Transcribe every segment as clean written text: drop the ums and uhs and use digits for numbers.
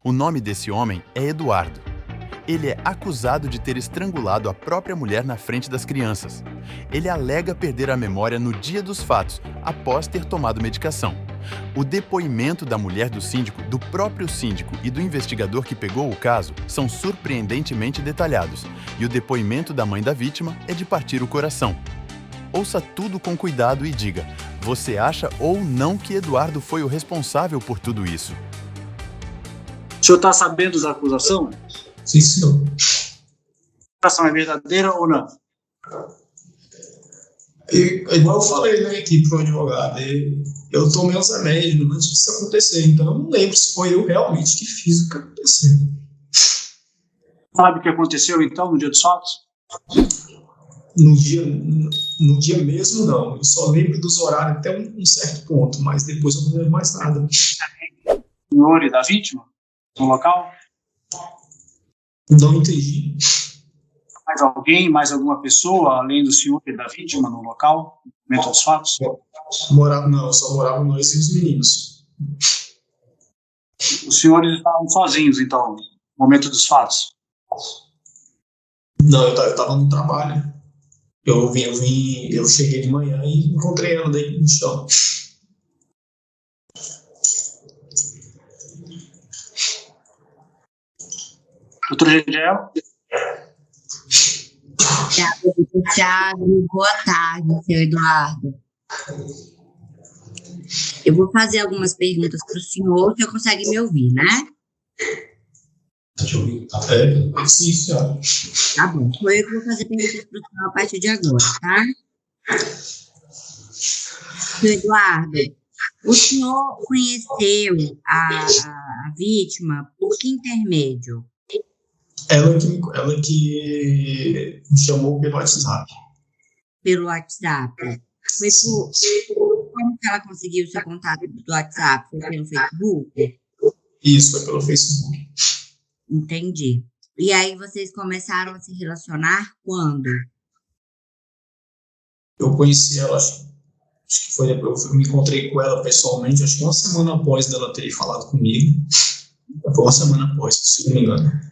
O nome desse homem é Eduardo. Ele é acusado de ter estrangulado a própria mulher na frente das crianças. Ele alega perder a memória no dia dos fatos, após ter tomado medicação. O depoimento da mulher do síndico, do próprio síndico e do investigador que pegou o caso são surpreendentemente detalhados, e o depoimento da mãe da vítima é de partir o coração. Ouça tudo com cuidado e diga: você acha ou não que Eduardo foi o responsável por tudo isso? O senhor está sabendo da acusação? Sim, senhor. A acusação é verdadeira ou não? Igual eu falei, né, aqui pro advogado, eu tomei os remédios antes disso acontecer, então eu não lembro se foi eu realmente que fiz o que aconteceu. Sabe o que aconteceu, então, no dia dos fatos? No dia mesmo, não. Eu só lembro dos horários até um certo ponto, mas depois eu não lembro mais nada. O senhor e da vítima no local? Não entendi. Mais alguém, mais alguma pessoa, além do senhor e da vítima no local, no momento dos fatos? Só moravam nós e os meninos. Os senhores estavam sozinhos, então, no momento dos fatos? Não, eu estava no trabalho. Eu cheguei de manhã e encontrei ela daí no chão. Doutor Gediel? Thiago, boa tarde, seu Eduardo. Eu vou fazer algumas perguntas para o senhor consegue me ouvir, né? Deixa eu ouvir. Sim, senhora. Tá bom, sou eu que vou fazer perguntas para o senhor a partir de agora, tá? Seu Eduardo, o senhor conheceu a vítima por que intermédio? Ela que me chamou pelo WhatsApp. Pelo WhatsApp. Como que ela conseguiu o seu contato do WhatsApp? Foi pelo Facebook? Isso, foi pelo Facebook. Entendi. E aí vocês começaram a se relacionar quando? Eu conheci ela, acho que foi depois, eu me encontrei com ela pessoalmente, acho que uma semana após dela ter falado comigo. Foi uma semana após, se não me engano.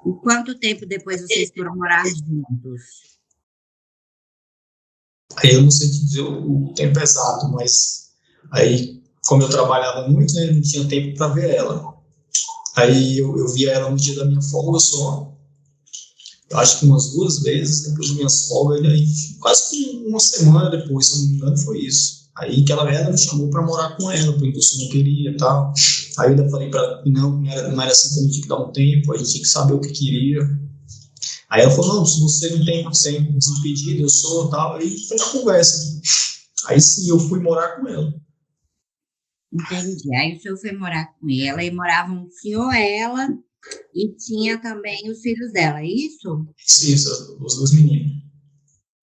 E quanto tempo depois vocês foram morar juntos? Aí eu não sei te dizer o tempo exato, mas aí, como eu trabalhava muito, né, não tinha tempo para ver ela. Aí eu via ela no dia da minha folga só. Eu acho que umas 2 vezes depois das minhas folgas, e aí quase que uma semana depois, se não me engano, foi isso. Aí que ela me chamou para morar com ela, porque eu não queria e tal. Aí eu ainda falei para ela que não era assim que a gente tinha que dar um tempo, a gente tinha que saber o que queria. Aí ela falou: não, se você não tem desimpedido, eu sou tal. Aí foi na conversa. Aí sim, eu fui morar com ela. Entendi. Aí o senhor foi morar com ela e moravam o senhor, ela e tinha também os filhos dela, é isso? Isso, os 2 meninos.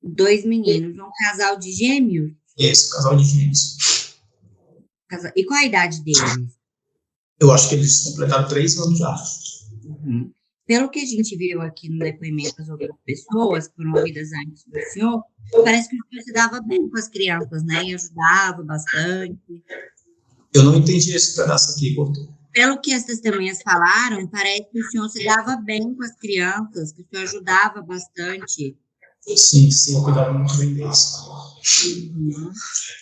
2 meninos, um casal de gêmeos? Isso, casal de gêmeos. E qual a idade deles? Eu acho que eles completaram 3 anos já. Uhum. Pelo que a gente viu aqui no depoimento das outras pessoas que foram ouvidas antes do senhor, parece que o senhor se dava bem com as crianças, né? E ajudava bastante. Eu não entendi esse pedaço aqui, cortou. Pelo que as testemunhas falaram, parece que o senhor se dava bem com as crianças, que o senhor ajudava bastante. Sim, eu cuidava muito bem deles. Uhum.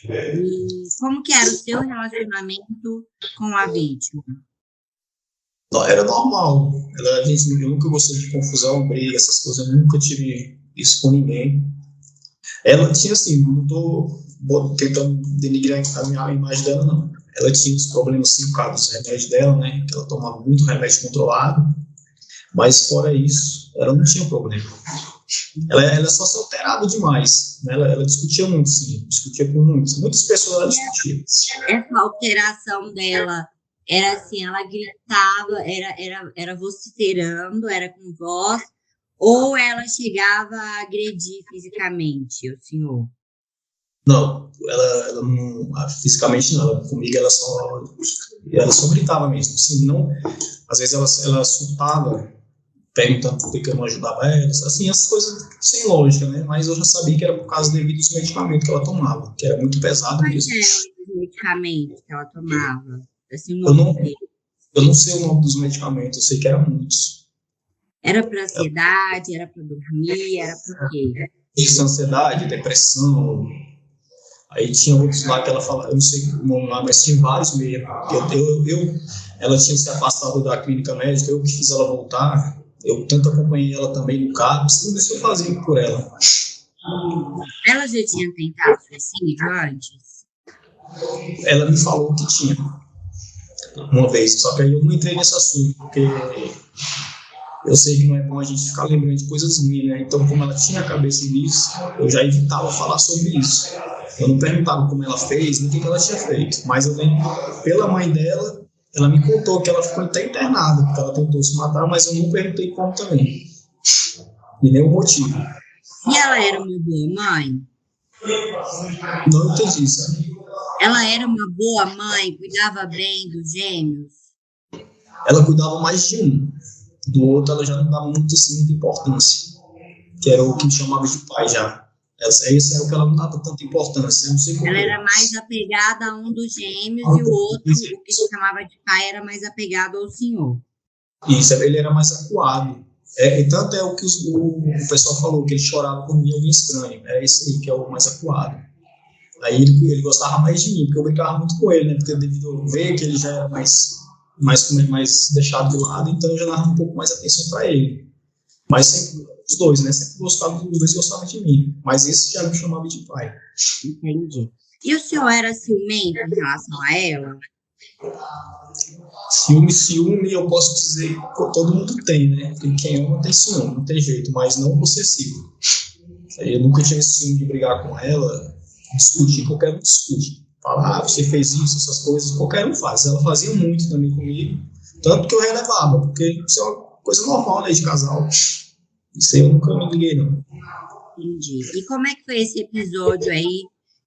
E como que era o seu relacionamento com a vítima? Não, era normal. Eu nunca gostei de confusão, briga, essas coisas. Eu nunca tive isso com ninguém. Ela tinha, assim, não estou tentando denigrar a imagem dela, não. Ela tinha uns problemas, assim, por causa dos remédios dela, né? Ela tomava muito remédio controlado. Mas, fora isso, ela não tinha problema. Ela só se alterava demais, né? Ela discutia muito, sim. Discutia com muitas pessoas, ela discutia. Essa alteração dela era assim, ela gritava, era vociferando, era com voz, ou ela chegava a agredir fisicamente o senhor? Não, ela não, fisicamente não. Comigo ela só gritava mesmo. Assim, não, às vezes ela surtava, perguntando por que eu não ajudava ela, assim, essas coisas sem lógica, né? Mas eu já sabia que era por causa devido aos medicamentos que ela tomava, que era muito pesado mesmo. Quais eram os medicamentos que ela tomava? Assim, o Eu nome não, dele. eu não sei o nome dos medicamentos, eu sei que eram muitos. Era para ansiedade, era para dormir, era para quê? Isso, ansiedade, depressão. Aí tinha outros lá que ela falava, eu não sei o nome lá, mas tinha vários mesmo. Ela tinha se afastado da clínica médica, eu que fiz ela voltar. Eu tanto acompanhei ela também no carro, tudo isso eu fazia por ela. Ela já tinha tentado suicídio antes? Ela me falou que tinha uma vez, só que aí eu não entrei nesse assunto, porque eu sei que não é bom a gente ficar lembrando de coisas ruins, né? Então, como ela tinha a cabeça nisso, eu já evitava falar sobre isso. Eu não perguntava como ela fez, nem o que ela tinha feito. Mas eu lembro, pela mãe dela, ela me contou que ela ficou até internada, porque ela tentou se matar, mas eu não perguntei como também. E nem o motivo. E ela era uma boa mãe? Não entendi, sabe? Ela era uma boa mãe, cuidava bem dos gêmeos? Ela cuidava mais de um. Do outro, ela já não dava muito, assim, muita importância. Que era o que me chamava de pai já. Esse era o que ela não dava tanta importância. Eu não sei como ela era mais apegada a um dos gêmeos e o outro, o que se chamava de pai, era mais apegado ao senhor. Isso, ele era mais acuado. E tanto é o que o pessoal falou, que ele chorava quando via alguém estranho. É esse aí que é o mais acuado. Aí ele gostava mais de mim, porque eu brincava muito com ele, né? Porque devido a ver que ele já era mais deixado de lado, então eu já dava um pouco mais atenção para ele. Mas sempre, os dois, né? Sempre gostavam, os dois gostavam de mim. Mas esse já me chamava de pai. Entendi. E o senhor era ciumento em relação a ela? Ciúme, eu posso dizer que todo mundo tem, né? Porque quem ama tem ciúme, não tem jeito, mas não possessivo. Eu nunca tive ciúme de brigar com ela, discutir, qualquer um discute. Falar, você fez isso, essas coisas, qualquer um faz. Ela fazia muito também comigo, tanto que eu relevava, porque isso é uma coisa normal, né, de casal. Isso aí eu nunca me liguei, não. Entendi. E como é que foi esse episódio aí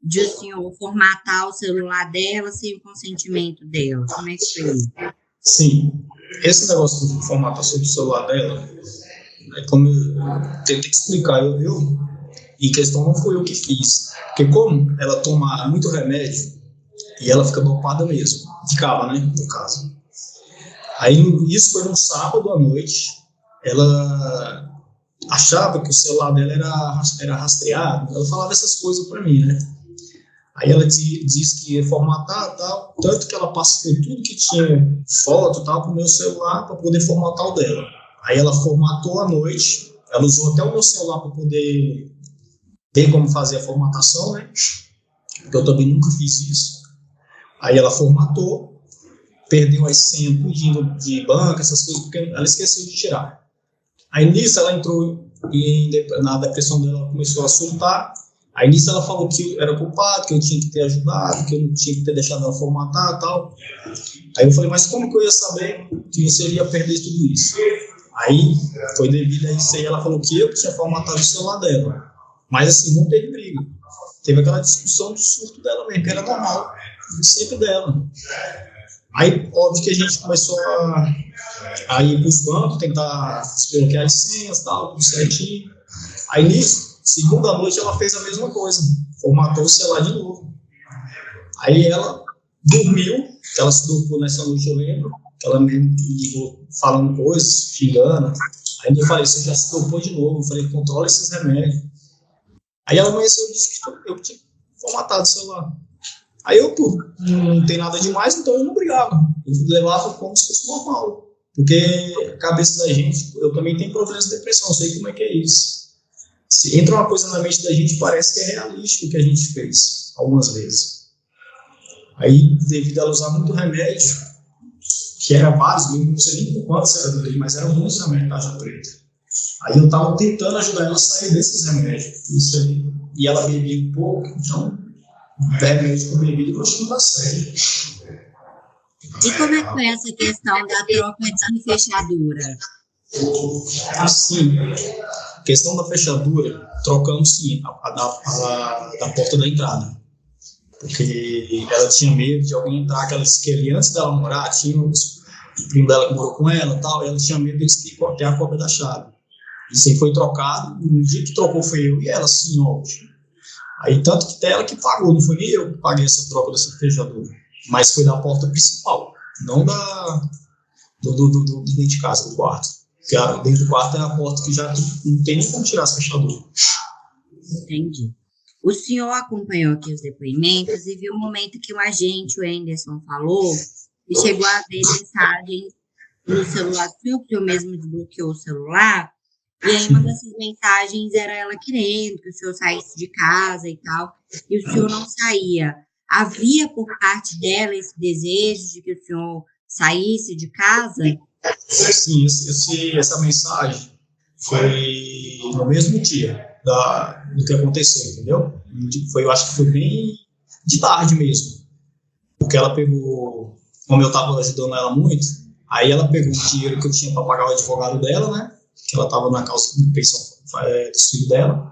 de o senhor formatar o celular dela sem o consentimento dela? Como é que foi isso? Sim, esse negócio de formatar sobre o celular dela, é como eu tentei explicar, em questão não foi eu que fiz, porque como ela toma muito remédio, e ela fica dopada mesmo, ficava, né, no caso. Aí isso foi num sábado à noite, ela achava que o celular dela era rastreado, ela falava essas coisas para mim, né. Aí ela disse que ia formatar tal, tanto que ela passou tudo que tinha foto tal para o meu celular para poder formatar o dela. Aí ela formatou à noite, ela usou até o meu celular para poder ver como fazer a formatação, né? Porque eu também nunca fiz isso. Aí ela formatou, perdeu as senhas de banco, essas coisas, porque ela esqueceu de tirar. Aí nisso ela entrou na depressão dela, começou a surtar. Aí nisso ela falou que eu era culpado, que eu tinha que ter ajudado, que eu não tinha que ter deixado ela formatar e tal. Aí eu falei, mas como que eu ia saber que você ia perder tudo isso? Aí foi devido a isso aí, ela falou que eu tinha formatado o celular dela. Mas assim, não teve briga. Teve aquela discussão do surto dela mesmo, que era normal, sempre dela. Aí, óbvio que a gente começou a ir para os bancos, tentar desbloquear as senhas e tal, tudo certinho. Aí nisso, segunda noite ela fez a mesma coisa, formatou o celular de novo. Aí ela dormiu, ela se dopou nessa noite, eu lembro, ela me ligou falando coisas, xingando. Aí eu falei, você já se dopou de novo? Eu falei, controla esses remédios. Aí ela amanheceu e disse que eu tinha formatado o celular. Aí eu, pô, não tem nada demais, então eu não brigava. Eu levava como se fosse normal. Porque a cabeça da gente, eu também tenho problemas de depressão, eu sei como é que é isso. Se entra uma coisa na mente da gente, parece que é realístico o que a gente fez, algumas vezes. Aí, devido a ela usar muito remédio, que era vários, não sei nem por quantos era dele, mas eram muitos remédios tarja preta. Aí eu estava tentando ajudar ela a sair desses remédios. Isso aí. E ela bebia um pouco, então, remédio com bebida eu acho que não dá certo. E como é que foi essa questão da troca de fechadura? Assim, questão da fechadura, trocamos sim, da porta da entrada. Porque ela tinha medo de alguém entrar, que ela disse que antes dela morar, tinha o primo dela que morou com ela e tal, e ela tinha medo deles ter a cópia da chave. Isso aí foi trocado, no dia que trocou foi eu e ela, assim, óbvio. Aí tanto que ela que pagou, não foi nem eu que paguei essa troca dessa fechadura, mas foi da porta principal. não do dentro de casa, do quarto. Porque dentro do quarto é a porta que já não tem nem como tirar essa fechadura. Entendi. O senhor acompanhou aqui os depoimentos e viu o momento que o agente, o Anderson, falou e chegou a ver mensagens no celular seu, porque eu mesmo desbloqueou o celular, e aí uma dessas mensagens era ela querendo que o senhor saísse de casa e tal, e o senhor não saía. Havia por parte dela esse desejo de que o senhor saísse de casa? Sim, essa mensagem foi no mesmo dia do que aconteceu, entendeu? Eu acho que foi bem de tarde mesmo, porque ela pegou, como eu estava ajudando ela muito, aí ela pegou o dinheiro que eu tinha para pagar o advogado dela, né? Que ela estava na causa de pensão do filho dela.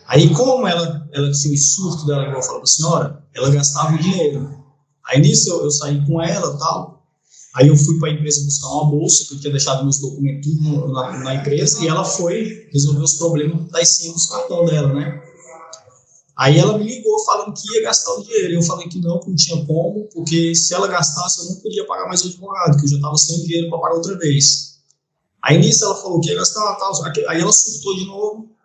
Aí, como ela tinha o surto dela, igual eu falo para a senhora, ela gastava o dinheiro. Aí nisso eu saí com ela e tal. Aí eu fui para a empresa buscar uma bolsa, que eu tinha deixado meus documentos na empresa, e ela foi resolver os problemas das senhas do cartão dela, né? Aí ela me ligou falando que ia gastar o dinheiro. Eu falei que não tinha como, porque se ela gastasse, eu não podia pagar mais o advogado, que eu já estava sem dinheiro para pagar outra vez. Aí nisso ela falou que ia gastar, tal. Aí ela surtou de novo.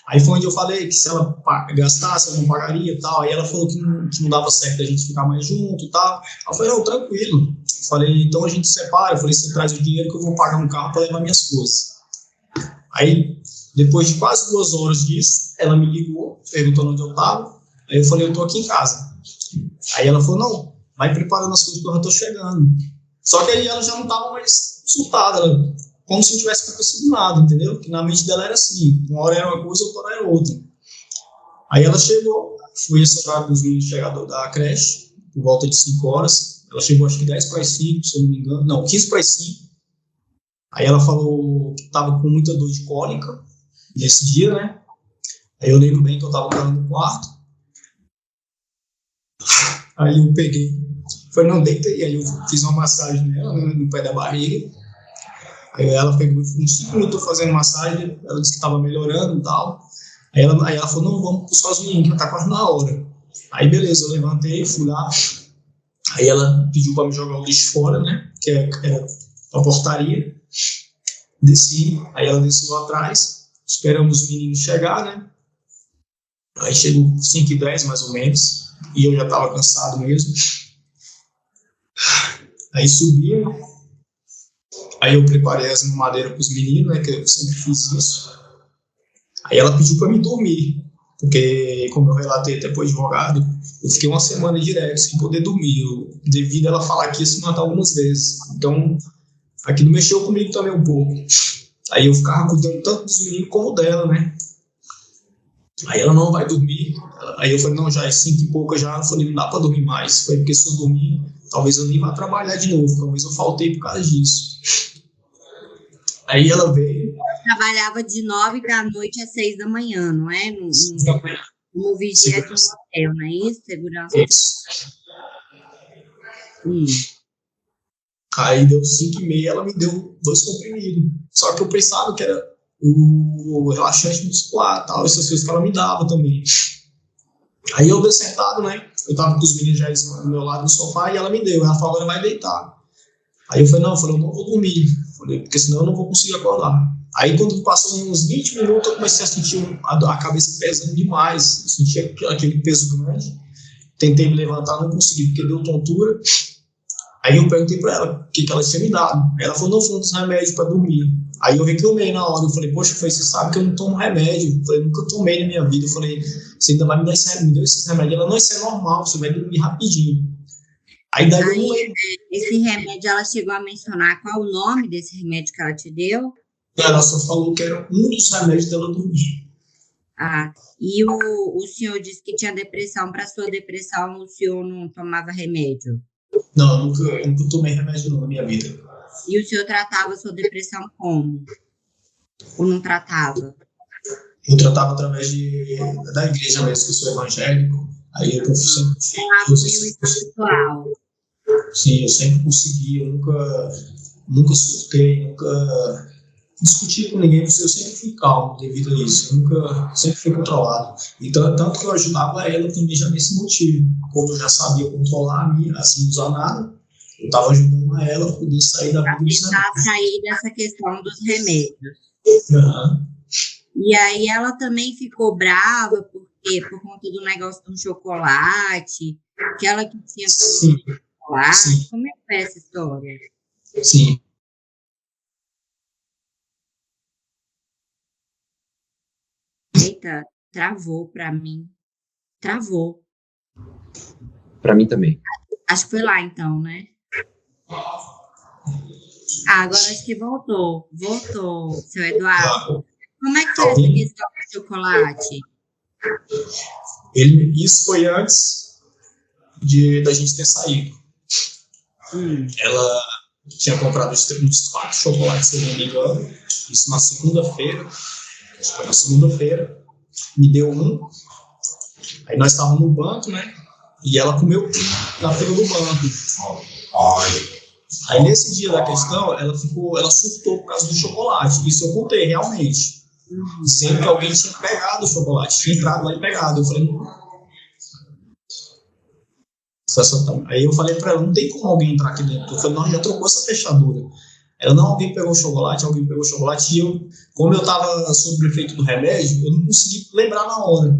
Aí foi onde eu falei que se ela gastasse, eu não pagaria e tal. Aí ela falou que não dava certo a gente ficar mais junto e tal. Aí eu falei, não, tranquilo. Eu falei, então a gente separa. Eu falei, você traz o dinheiro que eu vou pagar um carro para levar minhas coisas. Aí, depois de quase 2 horas disso, ela me ligou, perguntando onde eu estava. Aí eu falei, eu estou aqui em casa. Aí ela falou, não, vai preparando as coisas que eu já estou chegando. Só que aí ela já não estava mais surtada, como se não tivesse acontecido nada, entendeu? Que na mente dela era assim, uma hora era uma coisa, outra hora era outra. Aí ela chegou, foi esse horário dos meninos chegador da creche, por volta de 5 horas. Ela chegou acho que 10 para as 5, se eu não me engano. Não, 15 para as 5. Aí ela falou que estava com muita dor de cólica nesse dia, né? Aí eu lembro bem que eu estava morando no quarto. Aí eu peguei, falei, não, deitei. Aí eu fiz uma massagem nela, né, no pé da barriga. Aí ela pegou, uns 5 minutos fazendo massagem, ela disse que estava melhorando e tal. Aí ela falou, não, vamos buscar os meninos, que tá quase na hora. Aí beleza, eu levantei, fui lá. Aí ela pediu para me jogar o lixo fora, né? Que era a portaria. Desci, aí ela desceu atrás. Esperamos os meninos chegar, né? Aí chegou 5h10 mais ou menos. E eu já estava cansado mesmo. Aí subi. Aí eu preparei as mamadeiras para os meninos, né? Que eu sempre fiz isso. Aí ela pediu para me dormir. Porque, como eu relatei até para o advogado, eu fiquei uma semana direto sem poder dormir, devido a ela falar que ia se matar algumas vezes. Então, aquilo mexeu comigo também um pouco. Aí eu ficava cuidando tanto dos meninos como dela, né? Aí ela não vai dormir. Aí eu falei, não, já é 5 e pouca já. Eu falei, não dá para dormir mais. Foi porque se eu dormir, talvez eu nem vá trabalhar de novo. Talvez eu faltei por causa disso. Aí ela veio. Trabalhava de 9 da noite às 6 da manhã, não é? No vigia de um hotel, não é isso? Segurança. Aí deu 5h30, ela me deu 2 comprimidos. Só que eu pensava que era o relaxante muscular, tal, essas coisas que ela me dava também. Aí eu dei sentado, né? Eu tava com os meninos já do meu lado no sofá e ela me deu. Ela falou, agora vai deitar. Aí eu falei, não, eu não vou dormir. Falei, porque senão eu não vou conseguir acordar. Aí quando passou uns 20 minutos, eu comecei a sentir a cabeça pesando demais. Eu senti aquele peso grande. Tentei me levantar, não consegui, porque deu tontura. Aí eu perguntei pra ela o que ela tinha me dado. Ela falou, não, foi um dos remédios pra dormir. Aí eu reclamei na hora. Eu falei, poxa, você sabe que eu não tomo remédio. Eu falei, nunca tomei na minha vida. Eu falei, você ainda vai me dar esse remédio? Me deu esses remédios. Ela, não, isso é normal, você vai dormir rapidinho. Aí daí eu não lembro. Esse remédio, ela chegou a mencionar qual o nome desse remédio que ela te deu? Ela só falou que era um dos remédios dela dormir. Ah, e o senhor disse que tinha depressão. Para sua depressão, o senhor não tomava remédio? Não, eu nunca tomei remédio não na minha vida. E o senhor tratava a sua depressão como? Ou não tratava? Eu tratava através da igreja mesmo, que eu sou evangélico. Aí eu sempre... Sim, eu sempre consegui, eu nunca surtei, nunca discuti com ninguém, eu sempre fui calmo devido a isso, eu sempre fui controlado. Então, tanto que eu ajudava ela também já nesse motivo, como eu já sabia controlar a minha, assim, usar nada, Eu estava ajudando a ela a poder sair da vida dos Tentar sair dessa questão dos remédios. Aham. E aí ela também ficou brava por conta do negócio do chocolate, que ela que tinha Sim, chocolate. sim, Como é que foi essa história? sim. Eita, travou pra mim. Travou. Para mim também. Acho que foi lá então, né? Ah, agora acho que voltou. Voltou, seu Eduardo. Como é que foi essa questão do chocolate? Isso foi antes da gente ter saído. Ela tinha comprado uns 4 chocolates, se eu não me engano. Isso na segunda-feira. Acho que foi na segunda-feira. Me deu um. Aí nós estávamos no banco, né? E ela comeu na fila do banco. Aí nesse dia da questão, ela surtou por causa do chocolate. Isso eu contei, realmente. Dizendo que alguém tinha pegado o chocolate, tinha entrado lá e pegado. Eu falei, aí eu falei pra ela, não tem como alguém entrar aqui dentro. Eu falei, não, já trocou essa fechadura. Ela, não, alguém pegou o chocolate, e eu, como eu tava sob o efeito do remédio, eu não consegui lembrar na hora.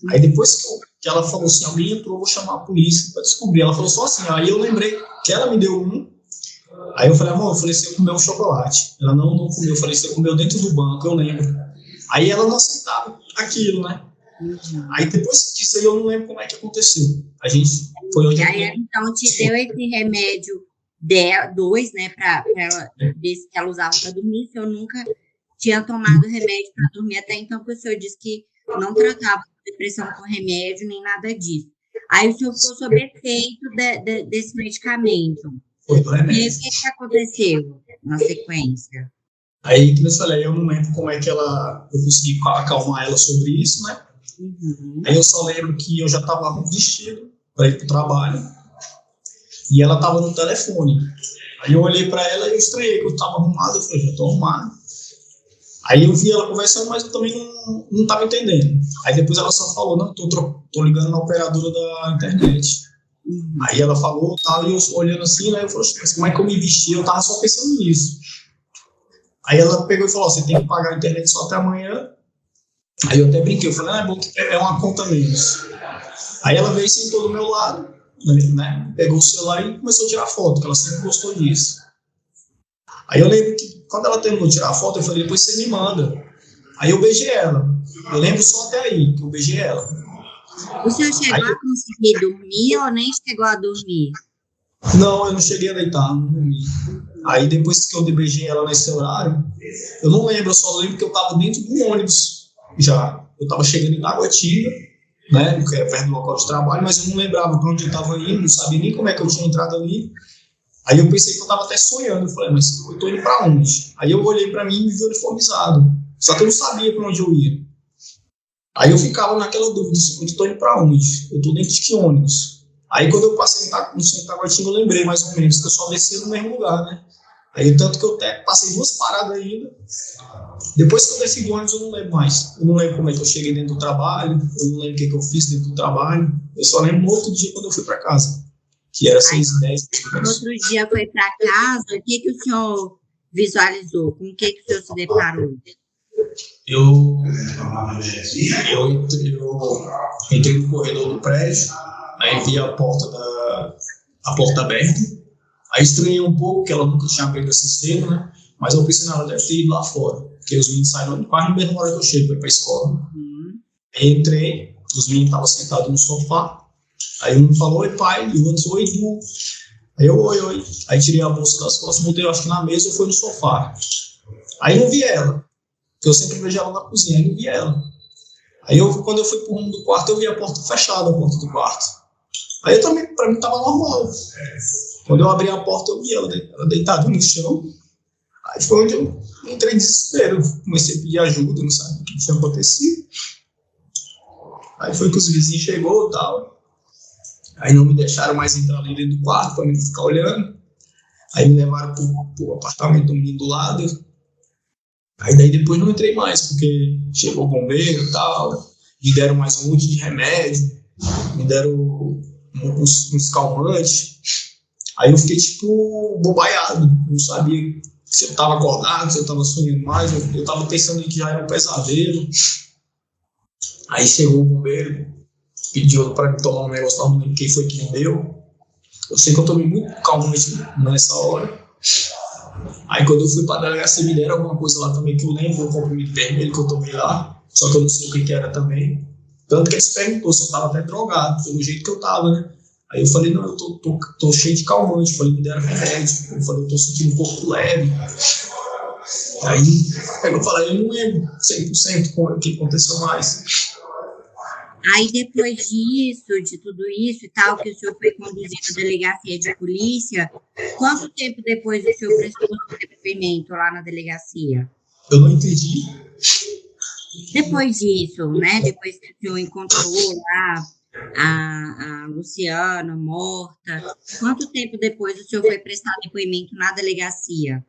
Aí depois que ela falou assim, alguém entrou, vou chamar a polícia pra descobrir. Ela falou só assim, aí eu lembrei que ela me deu um. Aí eu falei, amor, você comeu um chocolate. Ela, não comeu. Eu falei, você comeu dentro do banco, eu lembro. Aí ela não aceitava aquilo, né? Aí depois disso aí eu não lembro como é que aconteceu. A gente foi onde... E aí ela então te deu esse remédio 2, né, pra ela, desse que ela usava para dormir. Eu nunca tinha tomado remédio para dormir até então, porque o senhor disse que não tratava depressão com remédio, nem nada disso. Aí o senhor ficou sob efeito desse medicamento. Foi do remédio. E aí, o que aconteceu na sequência? Aí, que eu falei, eu não lembro como é que eu consegui acalmar ela sobre isso, né? Aí eu só lembro que eu já estava vestido para ir para o trabalho e ela estava no telefone. Aí eu olhei para ela e eu estranhei que eu estava arrumado. Eu falei, já estou arrumado. Aí eu vi ela conversando, mas eu também não estava entendendo. Aí depois ela só falou, não, tô ligando na operadora da internet. Aí ela falou, tal, e eu olhando assim, né, eu falei, mas como é que eu me vesti? Eu tava só pensando nisso. Aí ela pegou e falou, você tem que pagar a internet só até amanhã. Aí eu até brinquei, eu falei, é bom que é uma conta menos. Aí ela veio e sentou do meu lado, né, pegou o celular e começou a tirar foto, que ela sempre gostou disso. Aí eu lembro que quando ela terminou de tirar a foto, eu falei, depois você me manda. Aí eu beijei ela. Eu lembro só até aí, que eu beijei ela. O senhor chegou a conseguir dormir ou nem chegou a dormir? Não, eu não cheguei a deitar, não dormi. Aí depois que eu beijei ela nesse horário, eu não lembro, eu só lembro que eu estava dentro do ônibus já. Eu estava chegando em Taguatinga, né, que é perto do local de trabalho, mas eu não lembrava para onde eu estava indo, não sabia nem como é que eu tinha entrado ali. Aí eu pensei que eu estava até sonhando, eu falei, mas eu estou indo para onde? Aí eu olhei para mim e me vi uniformizado, só que eu não sabia para onde eu ia. Aí eu ficava naquela dúvida, eu estou indo para onde? Eu estou dentro de que ônibus? Aí quando eu passei no Taguatinga, eu lembrei mais ou menos que eu só descia no mesmo lugar, né? Aí tanto que eu até passei 2 paradas ainda. Depois que eu desci do ônibus, eu não lembro mais. Eu não lembro como é que eu cheguei dentro do trabalho, eu não lembro o que eu fiz dentro do trabalho. Eu só lembro no outro dia quando eu fui para casa, que era 6h10. No outro dia foi para casa, o que o senhor visualizou? Com o que o senhor se deparou? Eu entrei no corredor do prédio, aí vi a porta aberta, aí estranhei um pouco, que ela nunca tinha aberto assim cedo, né? Mas eu pensei, ela deve ter ido lá fora, porque os meninos saíram quase na mesma hora que eu chego para ir para a escola. Aí entrei, os meninos estavam sentados no sofá, aí um falou, oi pai, e o outro, oi Du. Aí eu, oi. Aí tirei a bolsa das costas, botei, eu acho que na mesa ou foi no sofá. Aí não vi ela, porque eu sempre vejo ela na cozinha, aí não vi ela. Aí quando eu fui pro rumo do quarto, eu vi a porta fechada, a porta do quarto. Aí eu também, pra mim, tava normal. Quando eu abri a porta, eu vi ela deitada no chão. Aí foi onde eu entrei em desespero. Comecei a pedir ajuda, não sabia o que tinha acontecido. Aí foi que os vizinhos chegou e tal. Aí não me deixaram mais entrar ali dentro do quarto pra mim ficar olhando. Aí me levaram pro apartamento do menino do lado. Aí daí depois não entrei mais, porque chegou o bombeiro e tal. Me deram mais um monte de remédio. Me deram uns calmantes. Aí eu fiquei, tipo, bobaiado, não sabia se eu tava acordado, se eu tava sonhando mais, eu tava pensando que já era um pesadelo. Aí chegou o bombeiro, pediu para me tomar um negócio, não lembro quem foi que me deu. Eu sei que eu tomei muito calmante nessa hora. Aí quando eu fui para a delegacia, me deram alguma coisa lá também que eu lembro, um comprimido vermelho que eu tomei lá, só que eu não sei o que era também. Tanto que eles perguntou se eu tava até drogado, pelo jeito que eu tava, né? Aí eu falei, não, eu tô cheio de calmante. Eu falei, me deram remédio. Eu falei, eu tô sentindo um pouco leve. Aí eu falei, eu não lembro 100% o que aconteceu mais. Aí, depois disso, de tudo isso e tal, que o senhor foi conduzido à delegacia de polícia, quanto tempo depois o senhor prestou seu depoimento lá na delegacia? Eu não entendi. Depois disso, né? Depois que o senhor encontrou lá a Luciana morta, quanto tempo depois o senhor foi prestar depoimento na delegacia?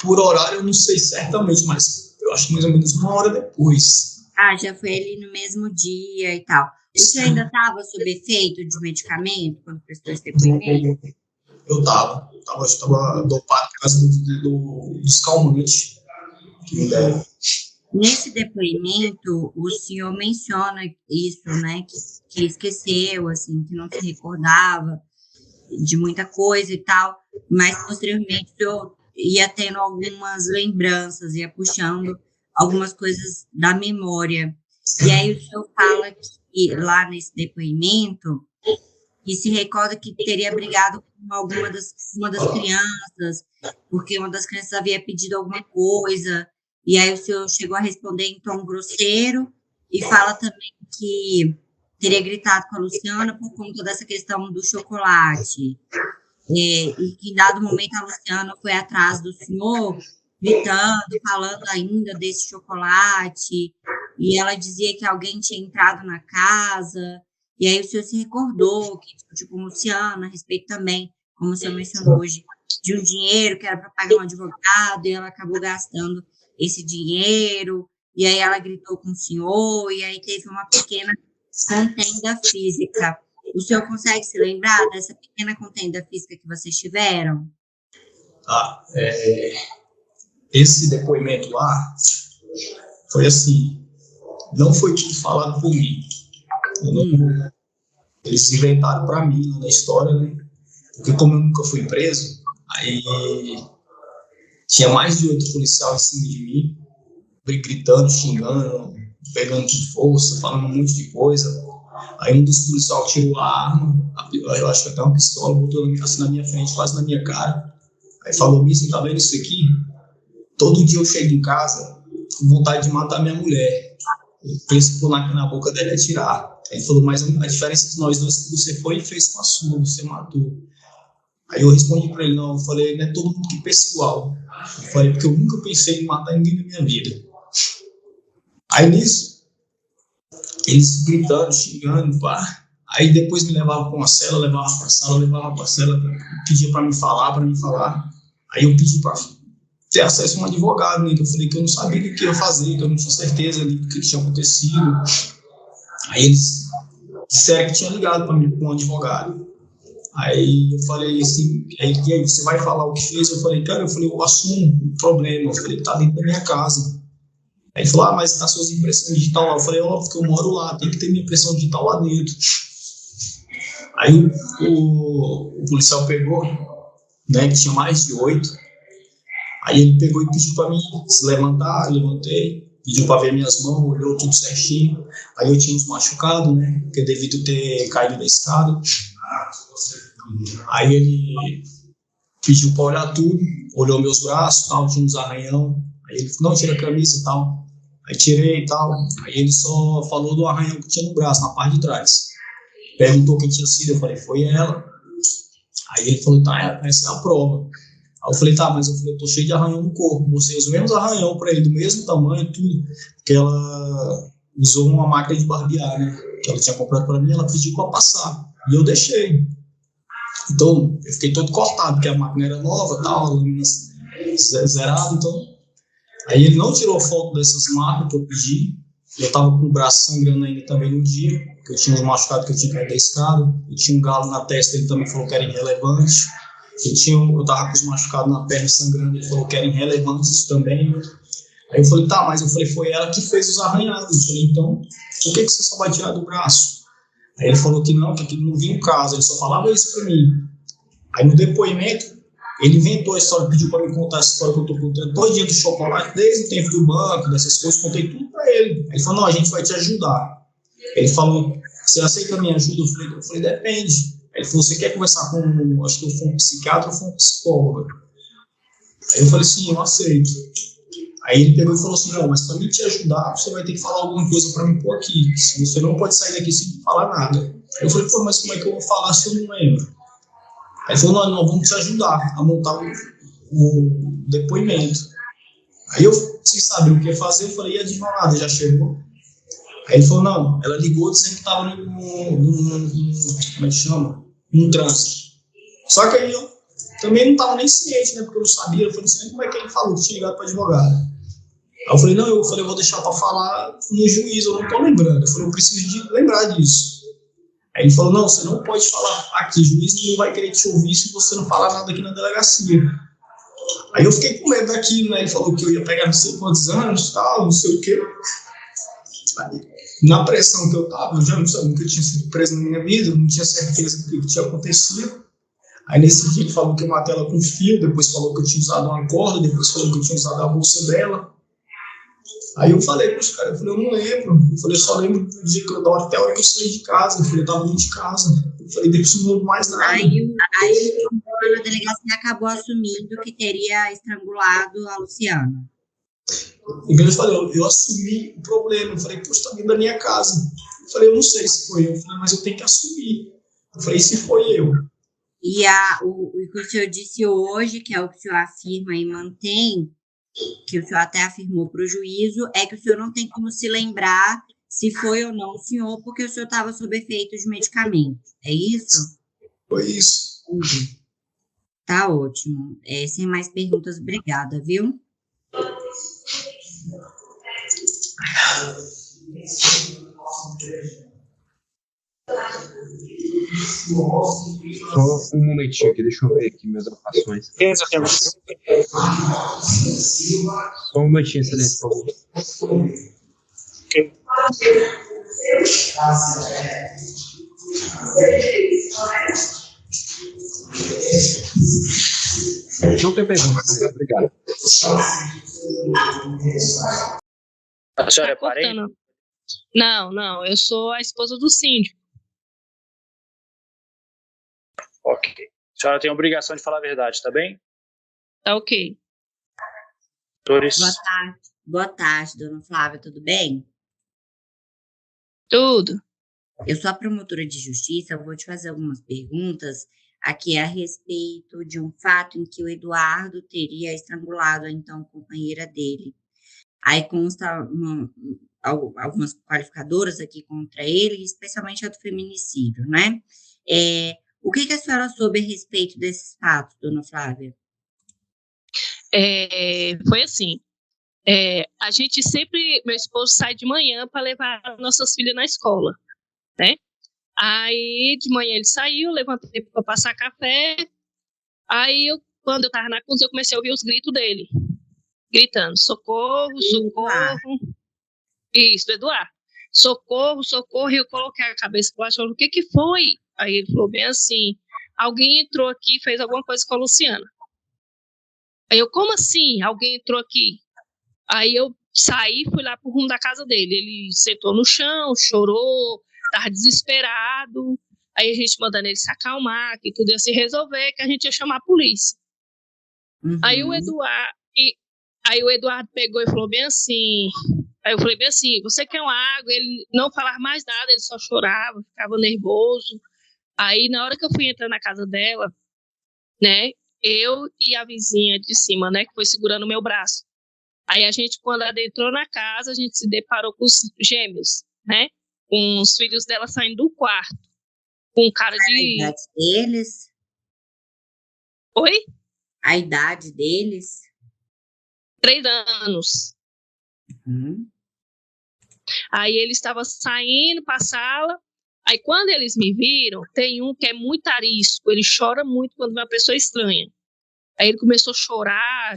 Por horário eu não sei certamente, mas eu acho que mais ou menos uma hora depois. Ah, já foi ali no mesmo dia e tal. O senhor ainda estava sob efeito de medicamento quando prestou esse depoimento? Eu tava dopado por causa dos calmantes que me deram. Nesse depoimento, o senhor menciona isso, né? Que esqueceu, assim, que não se recordava de muita coisa e tal, mas posteriormente o senhor ia tendo algumas lembranças, ia puxando algumas coisas da memória. E aí o senhor fala que lá nesse depoimento, que se recorda que teria brigado com uma das crianças, porque uma das crianças havia pedido alguma coisa, e aí o senhor chegou a responder em tom grosseiro, e fala também que teria gritado com a Luciana por conta dessa questão do chocolate. E que em dado momento a Luciana foi atrás do senhor, gritando, falando ainda desse chocolate, e ela dizia que alguém tinha entrado na casa, e aí o senhor se recordou que discutiu com Luciana a respeito também, como o senhor mencionou hoje, de um dinheiro que era para pagar um advogado, e ela acabou gastando esse dinheiro, e aí ela gritou com o senhor, e aí teve uma pequena contenda física. O senhor consegue se lembrar dessa pequena contenda física que vocês tiveram? Esse depoimento lá foi assim, não foi tudo falado por mim. Eles inventaram para mim na história, né? Porque como eu nunca fui preso, aí tinha mais de 8 policiais em cima de mim, gritando, xingando, pegando com força, falando um monte de coisa. Aí um dos policiais tirou a arma, eu acho que até uma pistola, botou assim na minha frente, quase na minha cara. Aí falou, Missen, tá vendo isso aqui? Todo dia eu chego em casa com vontade de matar minha mulher. Ele pensou na boca dela e atirar. Ele falou, mas a diferença de nós dois é que você foi e fez com a sua, você matou. Aí eu respondi para ele, não, eu falei, não é todo mundo que pensa igual. Eu falei, porque eu nunca pensei em matar ninguém na minha vida. Aí nisso, eles gritando, xingando, pá. Aí depois me levavam para uma cela, levava para a sala, pedia para me falar. Aí eu pedi para ter acesso a um advogado, né? Que eu falei que eu não sabia o que ia fazer, que eu não tinha certeza do que tinha acontecido. Aí eles disseram que tinha ligado para mim com um advogado. Aí eu falei assim, e aí você vai falar o que fez? Eu falei, cara, eu assumo o problema, eu falei, tá dentro da minha casa. Aí ele falou, mas tá suas impressões digital lá. Eu falei, óbvio que eu moro lá, tem que ter minha impressão digital lá dentro. Aí o policial pegou, né, que tinha mais de 8. Aí ele pegou e pediu para mim se levantar, eu levantei, pediu para ver minhas mãos, olhou tudo certinho. Aí eu tinha uns machucados, né, porque devido ter caído da escada. Aí ele pediu para olhar tudo, olhou meus braços, tal, tinha uns arranhão. Aí ele falou, não, tira a camisa e tal. Aí tirei e tal. Aí ele só falou do arranhão que tinha no braço, na parte de trás. Perguntou quem tinha sido, eu falei, foi ela. Aí ele falou, tá, essa é a prova. Aí eu falei, tá, mas eu tô cheio de arranhão no corpo. Mostrei os mesmos arranhão para ele, do mesmo tamanho, tudo. Porque ela usou uma máquina de barbear, né? Que ela tinha comprado para mim, ela pediu para passar. E eu deixei. Então, eu fiquei todo cortado, porque a máquina era nova, tal, a lâmina zerada, então... Aí ele não tirou foto dessas marcas que eu pedi. Eu tava com o braço sangrando ainda também no dia. que eu tinha uns machucados que eu tinha caído da escada, eu tinha um galo na testa, ele também falou que era irrelevante, eu tava com os machucados na perna sangrando, ele falou que era irrelevante isso também. Aí eu falei, tá, mas eu falei, foi ela que fez os arranhados. Eu falei, então, por que você só vai tirar do braço? Aí ele falou que não, que aquilo não vinha em casa, ele só falava isso pra mim. Aí no depoimento, ele inventou a história, pediu para me contar essa história que eu tô contando todo dia do chocolate, desde o tempo do banco, dessas coisas, contei tudo para ele. Ele falou, não, a gente vai te ajudar. Ele falou, você aceita a minha ajuda? Eu falei, depende. Ele falou, você quer conversar com, acho que foi um psiquiatra ou foi um psicólogo? Aí eu falei, sim, eu aceito. Aí ele pegou e falou assim, não, mas para mim te ajudar, você vai ter que falar alguma coisa para mim pôr aqui. Você não pode sair daqui sem falar nada. Eu falei, pô, mas como é que eu vou falar se eu não lembro? Aí ele falou, não, vamos te ajudar a montar o depoimento. Aí eu, sem saber o que ia fazer, eu falei, e a advogada já chegou? Aí ele falou, não, ela ligou dizendo que estava como é que chama? Num trânsito. Só que aí eu também não estava nem ciente, né, porque eu não sabia, eu falei assim, como é que ele falou que tinha ligado para a advogada? Aí eu falei, não, eu vou deixar para falar no juiz, eu não estou lembrando. Eu falei, eu preciso de lembrar disso. Aí ele falou, não, você não pode falar aqui, o juiz não vai querer te ouvir se você não falar nada aqui na delegacia. Aí eu fiquei com medo daquilo, né, ele falou que eu ia pegar não sei quantos anos, tal, não sei o quê. Aí, na pressão que eu tava, eu já não sabia, nunca tinha sido preso na minha vida, eu não tinha certeza do que tinha acontecido. Aí nesse dia ele falou que eu matei ela com fio, depois falou que eu tinha usado uma corda, depois falou que eu tinha usado a bolsa dela. Aí eu falei para os caras, eu falei, eu não lembro. Eu falei, eu só lembro do dia que eu dava até a hora que eu saí de casa. Eu falei, eu tava dentro de casa. Eu falei, depois eu não lembro mais nada. Aí a delegacia acabou assumindo que teria estrangulado a Luciana. Então eu falei, eu assumi o problema. Eu falei, poxa, tá vindo da minha casa. Eu falei, eu não sei se foi eu. Eu falei, mas eu tenho que assumir. Eu falei, se foi eu. E o que o senhor disse hoje, que é o que o senhor afirma e mantém, que o senhor até afirmou para o juízo, é que o senhor não tem como se lembrar se foi ou não o senhor, porque o senhor estava sob efeito de medicamento. É isso? Foi isso. Tá ótimo. Sem mais perguntas, obrigada, viu? Só um momentinho aqui, deixa eu ver aqui minhas anotações. Só um momentinho, excelência, por favor. Não tem pergunta, obrigado. A senhora é Tá parente? cortando. Não, eu sou a esposa do síndico. Ok. A senhora tem a obrigação de falar a verdade, tá bem? Tá ok. Doris, Boa tarde, dona Flávia, tudo bem? Tudo. Eu sou a promotora de justiça, eu vou te fazer algumas perguntas aqui a respeito de um fato em que o Eduardo teria estrangulado a então companheira dele. Aí consta algumas qualificadoras aqui contra ele, especialmente a do feminicídio, né? O que a senhora soube a respeito desses fatos, dona Flávia? Foi assim. A gente sempre, meu esposo sai de manhã para levar nossas filhas na escola, né? Aí de manhã ele saiu, levantei para passar café. Aí quando eu estava na cozinha, eu comecei a ouvir os gritos dele, gritando: socorro, socorro. Isso, Eduardo. Socorro, socorro. E eu coloquei a cabeça para baixo, o que foi? Aí ele falou bem assim: alguém entrou aqui e fez alguma coisa com a Luciana. Aí eu, como assim? Alguém entrou aqui? Aí eu saí e fui lá pro rumo da casa dele. Ele sentou no chão, chorou, estava desesperado. Aí a gente mandando ele se acalmar, que tudo ia se resolver, que a gente ia chamar a polícia. Uhum. Aí o Eduardo pegou e falou bem assim. Aí eu falei bem assim: você quer uma água? Ele não falava mais nada, ele só chorava, ficava nervoso. Aí na hora que eu fui entrar na casa dela, né, eu e a vizinha de cima, né, que foi segurando o meu braço. Aí a gente, quando adentrou na casa, a gente se deparou com os gêmeos, né, com os filhos dela saindo do quarto, com um cara de... A idade deles? Oi? A idade deles? 3 anos. Uhum. Aí ele estava saindo para a sala, Aí, quando eles me viram, tem um que é muito arisco, ele chora muito quando vê uma pessoa estranha. Aí ele começou a chorar,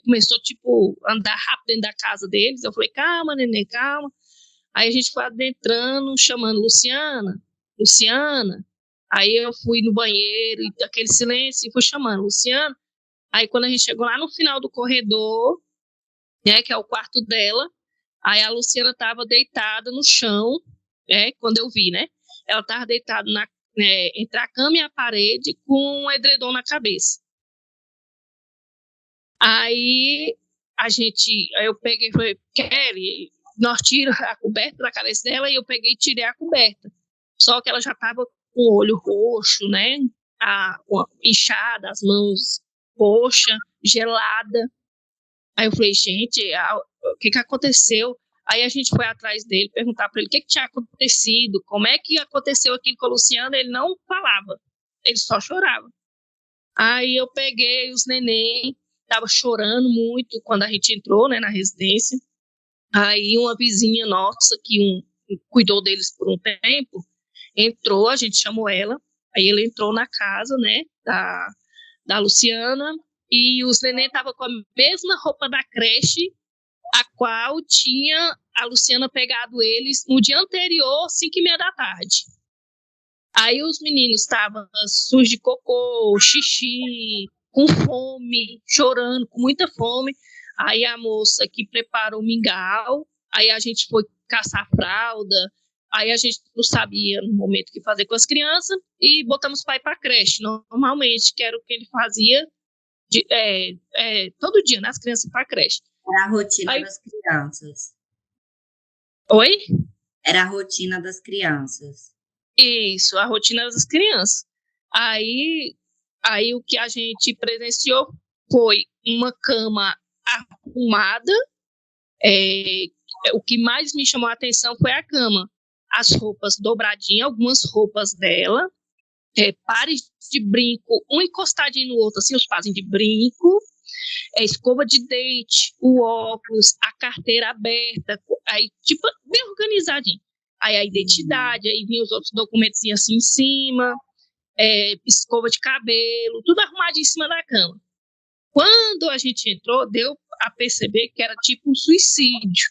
começou, tipo, a andar rápido dentro da casa deles. Eu falei, calma, neném, calma. Aí a gente foi adentrando, chamando Luciana, Luciana. Aí eu fui no banheiro, e aquele silêncio, e fui chamando Luciana. Aí quando a gente chegou lá no final do corredor, né, que é o quarto dela, aí a Luciana estava deitada no chão, né, quando eu vi, né? Ela estava deitada entre a cama e a parede com um edredom na cabeça. Aí eu peguei e falei, Kelly, nós tiramos a coberta da cabeça dela e eu peguei e tirei a coberta. Só que ela já estava com o olho roxo, né? Inchada, as mãos roxas, gelada. Aí eu falei, gente, o que aconteceu? Aí a gente foi atrás dele, perguntar para ele o que tinha acontecido, como é que aconteceu aquilo com a Luciana. Ele não falava, ele só chorava. Aí eu peguei os neném, estava chorando muito quando a gente entrou, né, na residência. Aí uma vizinha nossa, que cuidou deles por um tempo, entrou, a gente chamou ela, aí ele entrou na casa, né, da Luciana, e os neném estavam com a mesma roupa da creche, a qual tinha a Luciana pegado eles no dia anterior, 5h30 da tarde. Aí os meninos estavam sujos de cocô, xixi, com fome, chorando, com muita fome. Aí a moça que preparou o mingau, aí a gente foi caçar fralda, aí a gente não sabia no momento o que fazer com as crianças e botamos o pai para a creche, normalmente, que era o que ele fazia todo dia, né, as crianças para a creche. Era a rotina das crianças. Oi? Era a rotina das crianças. Isso, a rotina das crianças. Aí o que a gente presenciou foi uma cama arrumada. O que mais me chamou a atenção foi a cama. As roupas dobradinhas, algumas roupas dela, pares de brinco, um encostadinho no outro, assim, os pares de brinco, escova de dente, o óculos, a carteira aberta, aí, tipo, bem organizadinho. Aí a identidade, aí vinha os outros documentos assim em cima, escova de cabelo, tudo arrumadinho em cima da cama. Quando a gente entrou, deu a perceber que era tipo um suicídio,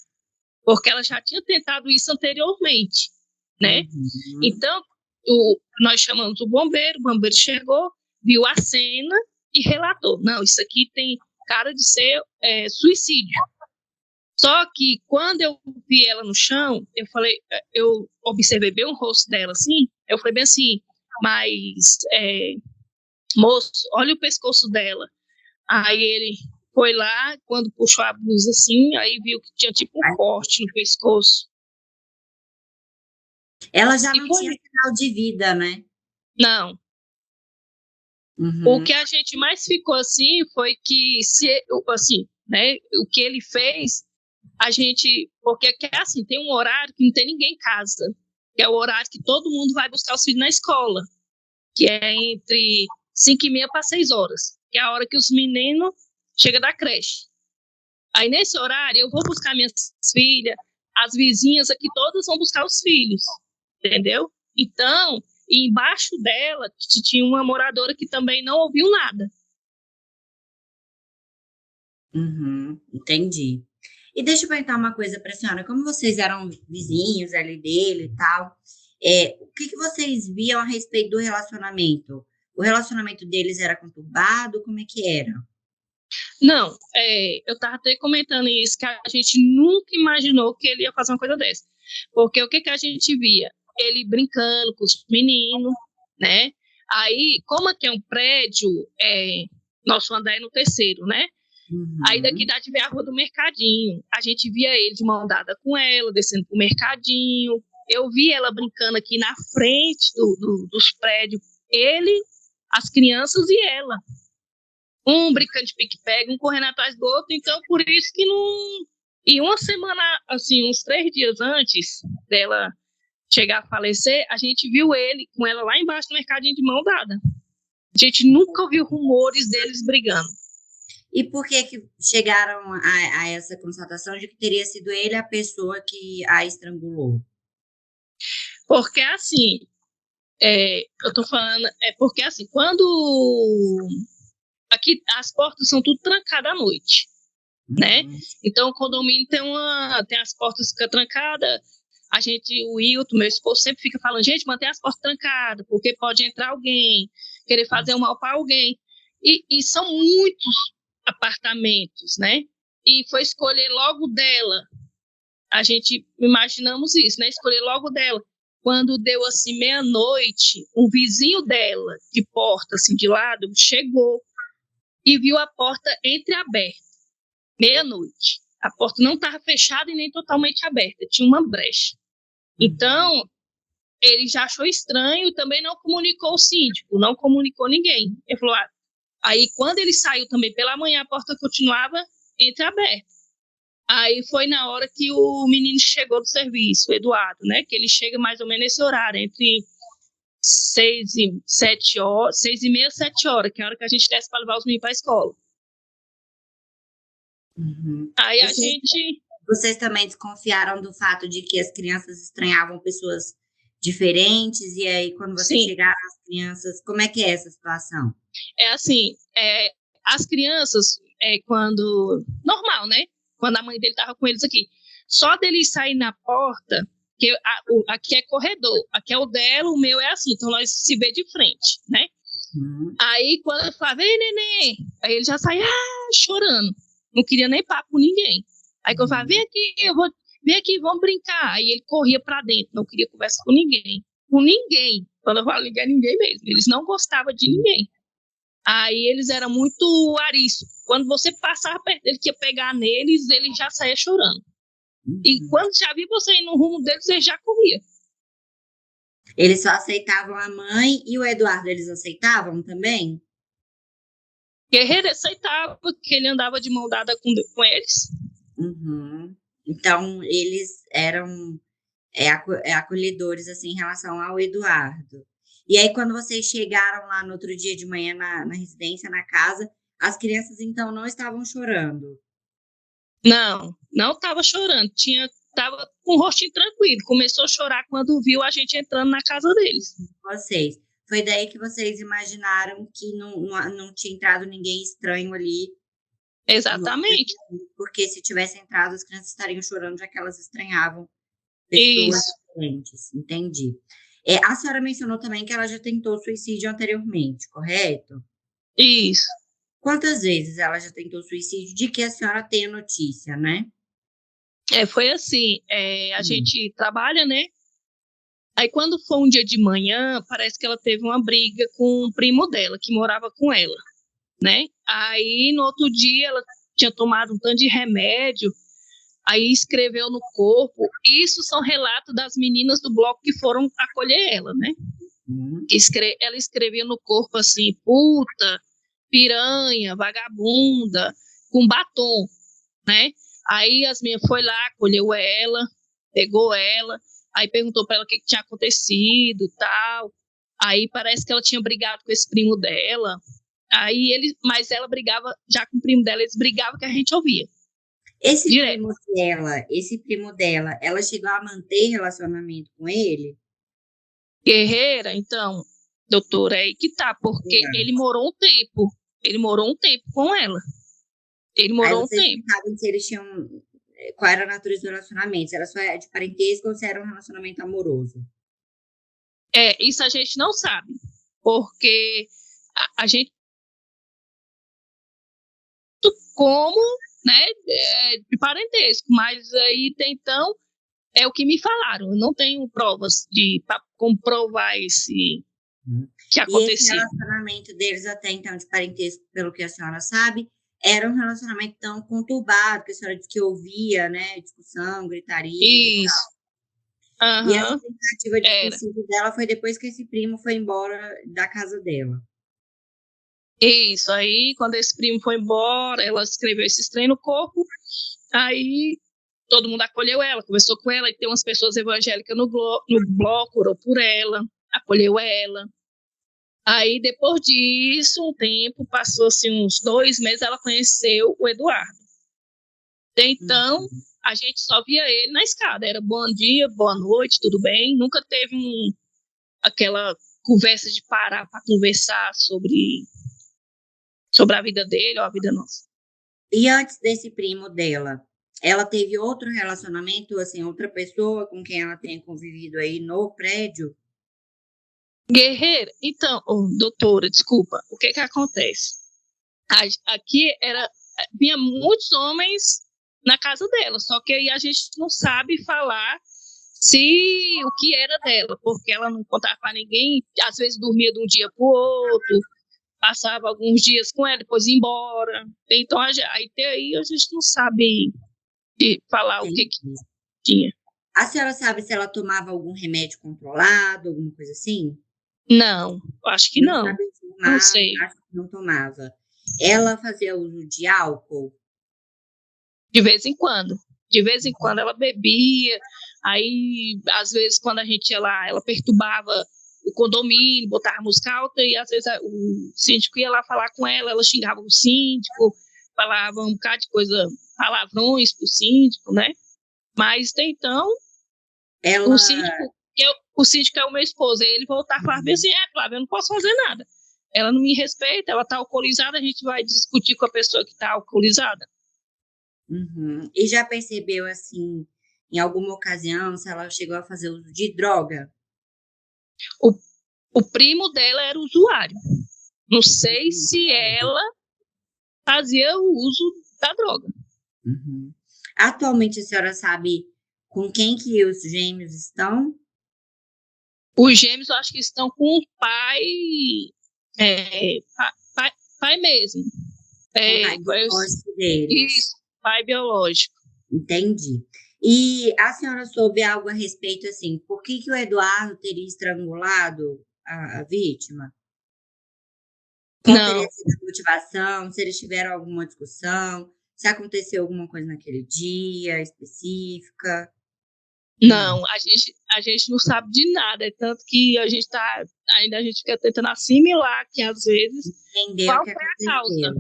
porque ela já tinha tentado isso anteriormente, né? Uhum. Então, nós chamamos o bombeiro chegou, viu a cena e relatou, não, isso aqui tem cara de ser suicídio. Só que quando eu vi ela no chão, eu observei bem o rosto dela assim, eu falei bem assim, mas moço, olha o pescoço dela. Aí ele foi lá, quando puxou a blusa assim, aí viu que tinha tipo um corte no pescoço. Ela já não tinha sinal de vida, né? Não. Uhum. O que a gente mais ficou assim foi que, né, o que ele fez, porque assim, tem um horário que não tem ninguém em casa, que é o horário que todo mundo vai buscar os filhos na escola, que é entre 5h30 para 6h, que é a hora que os meninos chegam da creche. Aí nesse horário eu vou buscar minhas filhas, as vizinhas aqui todas vão buscar os filhos, entendeu? Então, embaixo dela tinha uma moradora que também não ouviu nada. Uhum, entendi. E deixa eu perguntar uma coisa para a senhora, como vocês eram vizinhos ali dele e tal, o que vocês viam a respeito do relacionamento? O relacionamento deles era conturbado? Como é que era? Não, eu estava até comentando isso, que a gente nunca imaginou que ele ia fazer uma coisa dessa. Porque o que a gente via? Ele brincando com os meninos, né? Aí, como aqui é um prédio, nosso andar é no 3º, né? Uhum. Aí daqui dá de ver a rua do Mercadinho. A gente via ele de mão dada com ela, descendo pro Mercadinho. Eu vi ela brincando aqui na frente dos prédios. Ele, as crianças e ela. Um brincando de pique-pega, um correndo atrás do outro. Então, por isso que não... E uma semana, assim, uns 3 dias antes dela chegar a falecer, a gente viu ele com ela lá embaixo no Mercadinho de mão dada. A gente nunca ouviu rumores deles brigando. E por que chegaram a essa constatação de que teria sido ele a pessoa que a estrangulou? Porque assim, eu tô falando, porque assim, quando aqui as portas são tudo trancadas à noite, né? Então o condomínio tem as portas que ficam trancadas. O Wilton, meu esposo, sempre fica falando, gente, mantém as portas trancadas, porque pode entrar alguém, querer fazer um mal para alguém. E são muitos apartamentos, né? E foi escolher logo dela. A gente imaginamos isso, né? Escolher logo dela. Quando deu assim meia-noite, um vizinho dela, de porta assim de lado, chegou e viu a porta entreaberta. Meia-noite. A porta não estava fechada e nem totalmente aberta, tinha uma brecha. Então, ele já achou estranho e também não comunicou o síndico, não comunicou ninguém. Ele falou, aí quando ele saiu também pela manhã, a porta continuava entreaberta. Aí foi na hora que o menino chegou do serviço, o Eduardo, né? Que ele chega mais ou menos nesse horário, entre 6h30, 7h, que é a hora que a gente desce para levar os meninos para a escola. Aí a gente... Vocês também desconfiaram do fato de que as crianças estranhavam pessoas diferentes, e aí quando vocês chegaram as crianças, como é que é essa situação? É assim, as crianças, quando... Normal, né? Quando a mãe dele estava com eles aqui. Só dele sair na porta, que aqui é corredor, aqui é o dela, o meu é assim, então nós se vê de frente, né? Aí quando eu falava, vem neném, aí ele já saía chorando, não queria nem papo com ninguém. Aí quando eu falava, vem aqui, vamos brincar. Aí ele corria pra dentro, não queria conversa com ninguém. Com ninguém. Quando eu falo ninguém mesmo. Eles não gostavam de ninguém. Aí eles eram muito ariscos. Quando você passava perto dele, que ia pegar neles, ele já saía chorando. E quando já via você ir no rumo deles, ele já corria. Eles só aceitavam a mãe e o Eduardo, eles aceitavam também? Guerreiro aceitava, porque ele andava de mão dada com eles. Então, eles eram acolhedores, assim, em relação ao Eduardo. E aí, quando vocês chegaram lá no outro dia de manhã na residência, na casa, as crianças, então, não estavam chorando? Não estava chorando. Estava com o rostinho tranquilo. Começou a chorar quando viu a gente entrando na casa deles. Vocês. Foi daí que vocês imaginaram que não tinha entrado ninguém estranho ali? Exatamente. Porque se tivesse entrado, as crianças estariam chorando, já que elas estranhavam pessoas diferentes. Entendi. A senhora mencionou também que ela já tentou suicídio anteriormente, correto? Isso. Quantas vezes ela já tentou suicídio? De que a senhora tem a notícia, né? Foi assim, a gente trabalha, né? Aí quando foi um dia de manhã, parece que ela teve uma briga com um primo dela, que morava com ela, né? Aí no outro dia ela tinha tomado um tanto de remédio, aí escreveu no corpo. Isso são relatos das meninas do bloco que foram acolher ela, né? Ela escrevia no corpo assim, puta, piranha, vagabunda, com batom, né? Aí as meninas foi lá, acolheu ela, pegou ela, aí perguntou para ela o que tinha acontecido e tal. Aí parece que ela tinha brigado com esse primo dela. Mas ela brigava já com o primo dela, eles brigavam que a gente ouvia. Esse primo dela, ela chegou a manter relacionamento com ele? Guerreira, então, doutora, é aí que tá, porque ele morou um tempo com ela. Ele morou um tempo. Vocês não sabem se eles tinham... Qual era a natureza do relacionamento? Se era só de parentesco ou se era um relacionamento amoroso? Isso a gente não sabe, porque a gente... Como, né, de parentesco, mas aí, então, é o que me falaram. Eu não tenho provas para comprovar esse que aconteceu. E esse relacionamento deles até então, de parentesco, pelo que a senhora sabe, era um relacionamento tão conturbado, que a senhora disse que ouvia, né, discussão, gritaria. Isso. E essa tentativa de suicídio dela foi depois que esse primo foi embora da casa dela. Isso, aí quando esse primo foi embora, ela escreveu esse trem no corpo, aí todo mundo acolheu ela, conversou com ela, e tem umas pessoas evangélicas no bloco, orou por ela, acolheu ela. Aí depois disso, um tempo, passou assim uns 2 meses, ela conheceu o Eduardo. Então, a gente só via ele na escada. Era bom dia, boa noite, tudo bem. Nunca teve aquela conversa de parar para conversar sobre a vida dele ou a vida nossa. E antes desse primo dela, ela teve outro relacionamento, assim, outra pessoa com quem ela tenha convivido aí no prédio? Guerreira, então, doutora, desculpa, o que acontece? Aqui vinha muitos homens na casa dela, só que aí a gente não sabe falar o que era dela, porque ela não contava para ninguém, às vezes dormia de um dia para o outro, passava alguns dias com ela, depois ia embora. Então, aí a gente não sabe falar o que tinha. A senhora sabe se ela tomava algum remédio controlado, alguma coisa assim? Não, acho que não. Sabe informar, Não sei. acho que não tomava. Ela fazia uso de álcool? De vez em quando. De vez em quando ela bebia. Aí, às vezes, quando a gente ia lá, ela perturbava o condomínio, botava música alta, e às vezes o síndico ia lá falar com ela, ela xingava o síndico, falava um bocado de coisa, palavrões pro síndico, né? Mas, até então, o síndico é o meu esposo, aí ele voltar e falar assim, Flávia, eu não posso fazer nada. Ela não me respeita, ela tá alcoolizada, a gente vai discutir com a pessoa que tá alcoolizada. Uhum. E já percebeu, assim, em alguma ocasião, se ela chegou a fazer uso de droga? O primo dela era usuário. Não sei se ela fazia o uso da droga. Uhum. Atualmente, a senhora sabe com quem que os gêmeos estão? Os gêmeos, eu acho que estão com o pai, pai mesmo. Pai biológico deles. Isso, pai biológico. Entendi. E a senhora soube algo a respeito, assim, por que o Eduardo teria estrangulado a vítima? Qual teria sido a motivação? Se eles tiveram alguma discussão? Se aconteceu alguma coisa naquele dia específica? Não, a gente não sabe de nada, é tanto que a gente fica tentando assimilar que às vezes qual foi a causa.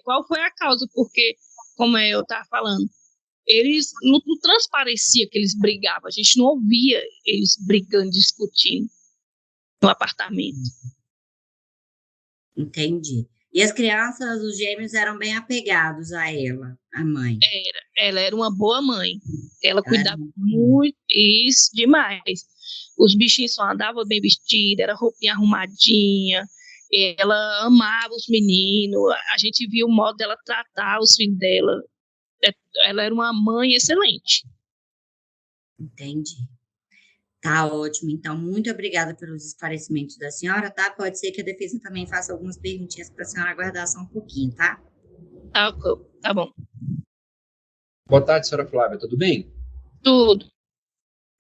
Qual foi a causa? Porque, como eu estava falando, eles não transparecia que eles brigavam, a gente não ouvia eles brigando, discutindo no apartamento. Entendi. E as crianças, os gêmeos, eram bem apegados a ela, a mãe? Ela era uma boa mãe. Ela cuidava muito, isso, demais. Os bichinhos só andavam bem vestidos, era roupinha arrumadinha, ela amava os meninos, a gente viu o modo dela tratar os filhos dela. Ela era uma mãe excelente. Entendi. Tá ótimo. Então, muito obrigada pelos esclarecimentos da senhora, tá? Pode ser que a defesa também faça algumas perguntinhas para a senhora aguardar só um pouquinho, tá? Tá bom. Boa tarde, senhora Flávia, tudo bem? Tudo.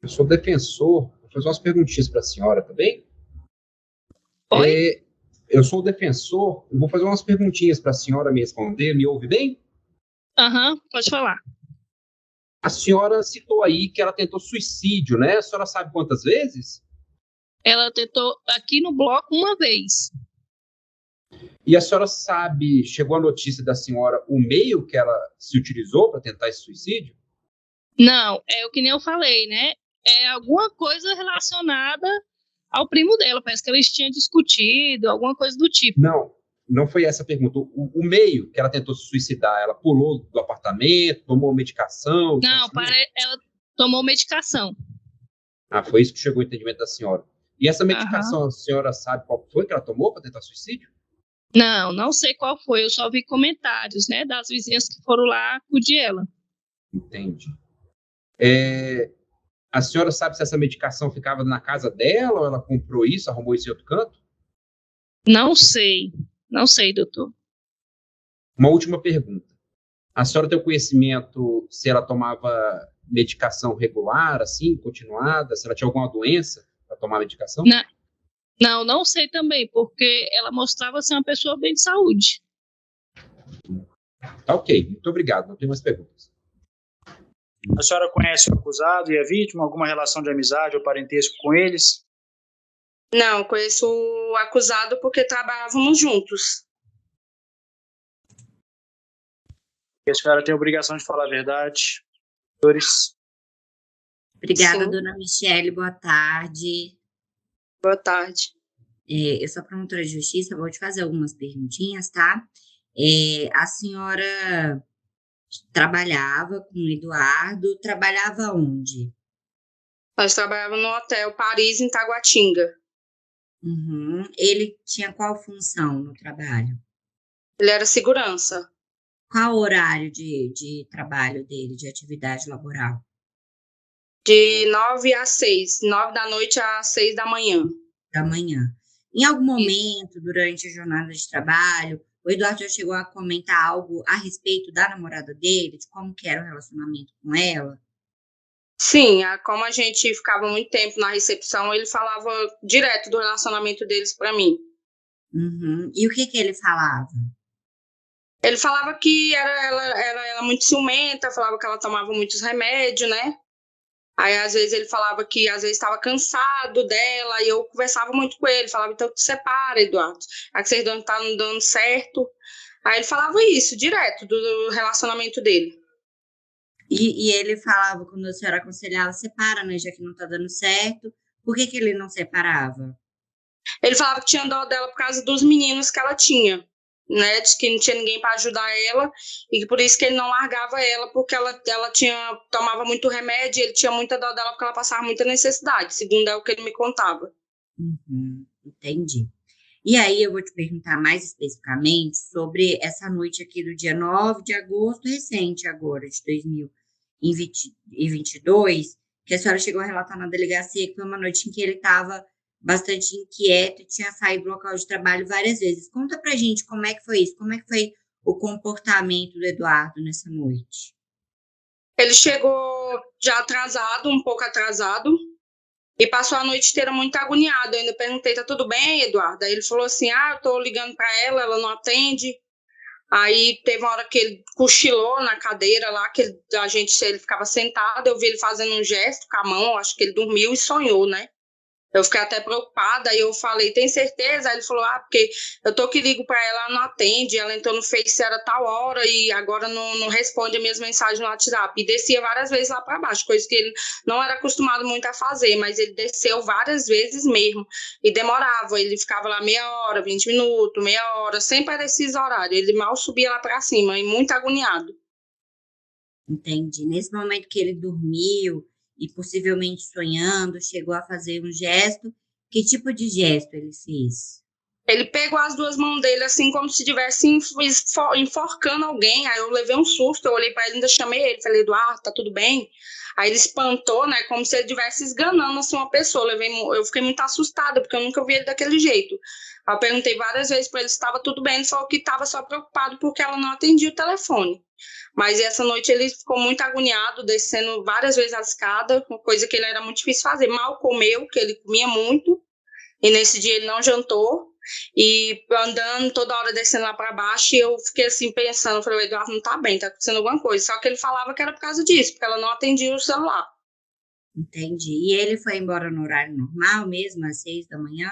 Eu sou defensor, vou fazer umas perguntinhas para a senhora, tá bem? Oi? Eu sou defensor, eu vou fazer umas perguntinhas para a senhora me responder, me ouve bem? Pode falar. A senhora citou aí que ela tentou suicídio, né? A senhora sabe quantas vezes? Ela tentou aqui no bloco uma vez. E a senhora sabe, chegou a notícia da senhora, o meio que ela se utilizou para tentar esse suicídio? Não, é o que nem eu falei, né? É alguma coisa relacionada ao primo dela. Parece que eles tinham discutido, alguma coisa do tipo. Não foi essa a pergunta. O meio que ela tentou se suicidar, ela pulou do apartamento, tomou medicação? Não, ela tomou medicação. Foi isso que chegou ao entendimento da senhora. E essa medicação, a senhora sabe qual foi que ela tomou para tentar suicídio? Não sei qual foi. Eu só vi comentários, né, das vizinhas que foram lá acudir ela. Entendi. A senhora sabe se essa medicação ficava na casa dela ou ela comprou isso, arrumou isso em outro canto? Não sei, doutor. Uma última pergunta. A senhora tem o conhecimento se ela tomava medicação regular, assim, continuada? Se ela tinha alguma doença para tomar medicação? Não sei também, porque ela mostrava ser uma pessoa bem de saúde. Tá ok, muito obrigado. Não tenho mais perguntas. A senhora conhece o acusado e a vítima? Alguma relação de amizade ou parentesco com eles? Não, conheço o acusado porque trabalhávamos juntos. E a senhora tem a obrigação de falar a verdade. Senhores, Obrigada, Sim. dona Michele. Boa tarde. Boa tarde. Eu sou promotora de justiça, vou te fazer algumas perguntinhas, tá? A senhora trabalhava com o Eduardo, trabalhava onde? Nós trabalhávamos no Hotel Paris, em Taguatinga. Uhum. Ele tinha qual função no trabalho? Ele era segurança. Qual o horário de trabalho dele, de atividade laboral? De 9 às 6. 9 da noite às 6 da manhã. Da manhã. Em algum momento, durante a jornada de trabalho, o Eduardo já chegou a comentar algo a respeito da namorada dele, de como que era o relacionamento com ela? Sim, como a gente ficava muito tempo na recepção, ele falava direto do relacionamento deles para mim. Uhum. E o que que ele falava? Ele falava que ela muito ciumenta, falava que ela tomava muitos remédios, né? Aí, às vezes, ele falava que, às vezes, estava cansado dela, e eu conversava muito com ele, falava, então, te separa, Eduardo, é que vocês não estão dando certo. Aí ele falava isso, direto, do relacionamento dele. E ele falava, quando a senhora aconselhava, separa, né, já que não tá dando certo. Por que que ele não separava? Ele falava que tinha dó dela por causa dos meninos que ela tinha, né? Diz que não tinha ninguém para ajudar ela e que por isso que ele não largava ela, porque ela tomava muito remédio e ele tinha muita dó dela porque ela passava muita necessidade, segundo é o que ele me contava. Uhum, entendi. E aí eu vou te perguntar mais especificamente sobre essa noite aqui do dia 9 de agosto, recente agora, de 2022, que a senhora chegou a relatar na delegacia que foi uma noite em que ele estava bastante inquieto e tinha saído do local de trabalho várias vezes. Conta pra gente como é que foi isso, como é que foi o comportamento do Eduardo nessa noite? Ele chegou já atrasado, um pouco atrasado, e passou a noite inteira muito agoniado. Eu ainda perguntei, tá tudo bem, Eduardo? Aí ele falou assim, eu tô ligando para ela não atende. Aí teve uma hora que ele cochilou na cadeira lá, que ele ficava sentado, eu vi ele fazendo um gesto com a mão, acho que ele dormiu e sonhou, né? Eu fiquei até preocupada, aí eu falei, tem certeza? Aí ele falou, porque eu tô que ligo para ela, ela não atende, ela entrou no Face, era tal hora, e agora não responde as minhas mensagens no WhatsApp. E descia várias vezes lá para baixo, coisa que ele não era acostumado muito a fazer, mas ele desceu várias vezes mesmo, e demorava, ele ficava lá meia hora, 20 minutos, meia hora, sempre era esses horários, ele mal subia lá para cima, e muito agoniado. Entendi. Nesse momento que ele dormiu e possivelmente sonhando, chegou a fazer um gesto, que tipo de gesto ele fez? Ele pegou as duas mãos dele, assim, como se estivesse enforcando alguém. Aí eu levei um susto, eu olhei para ele, ainda chamei ele, falei, Eduardo, tá tudo bem? Aí ele espantou, né, como se ele estivesse esganando, assim, uma pessoa. Eu fiquei muito assustada, porque eu nunca vi ele daquele jeito. Aí eu perguntei várias vezes para ele se estava tudo bem, ele falou que estava só preocupado porque ela não atendia o telefone. Mas essa noite ele ficou muito agoniado, descendo várias vezes a escada, uma coisa que ele era muito difícil fazer. Mal comeu, que ele comia muito, e nesse dia ele não jantou. E andando toda hora descendo lá para baixo, e eu fiquei assim pensando, falei, o Eduardo não tá bem, tá acontecendo alguma coisa. Só que ele falava que era por causa disso, porque ela não atendia o celular. Entendi. E ele foi embora no horário normal mesmo, às 6 da manhã?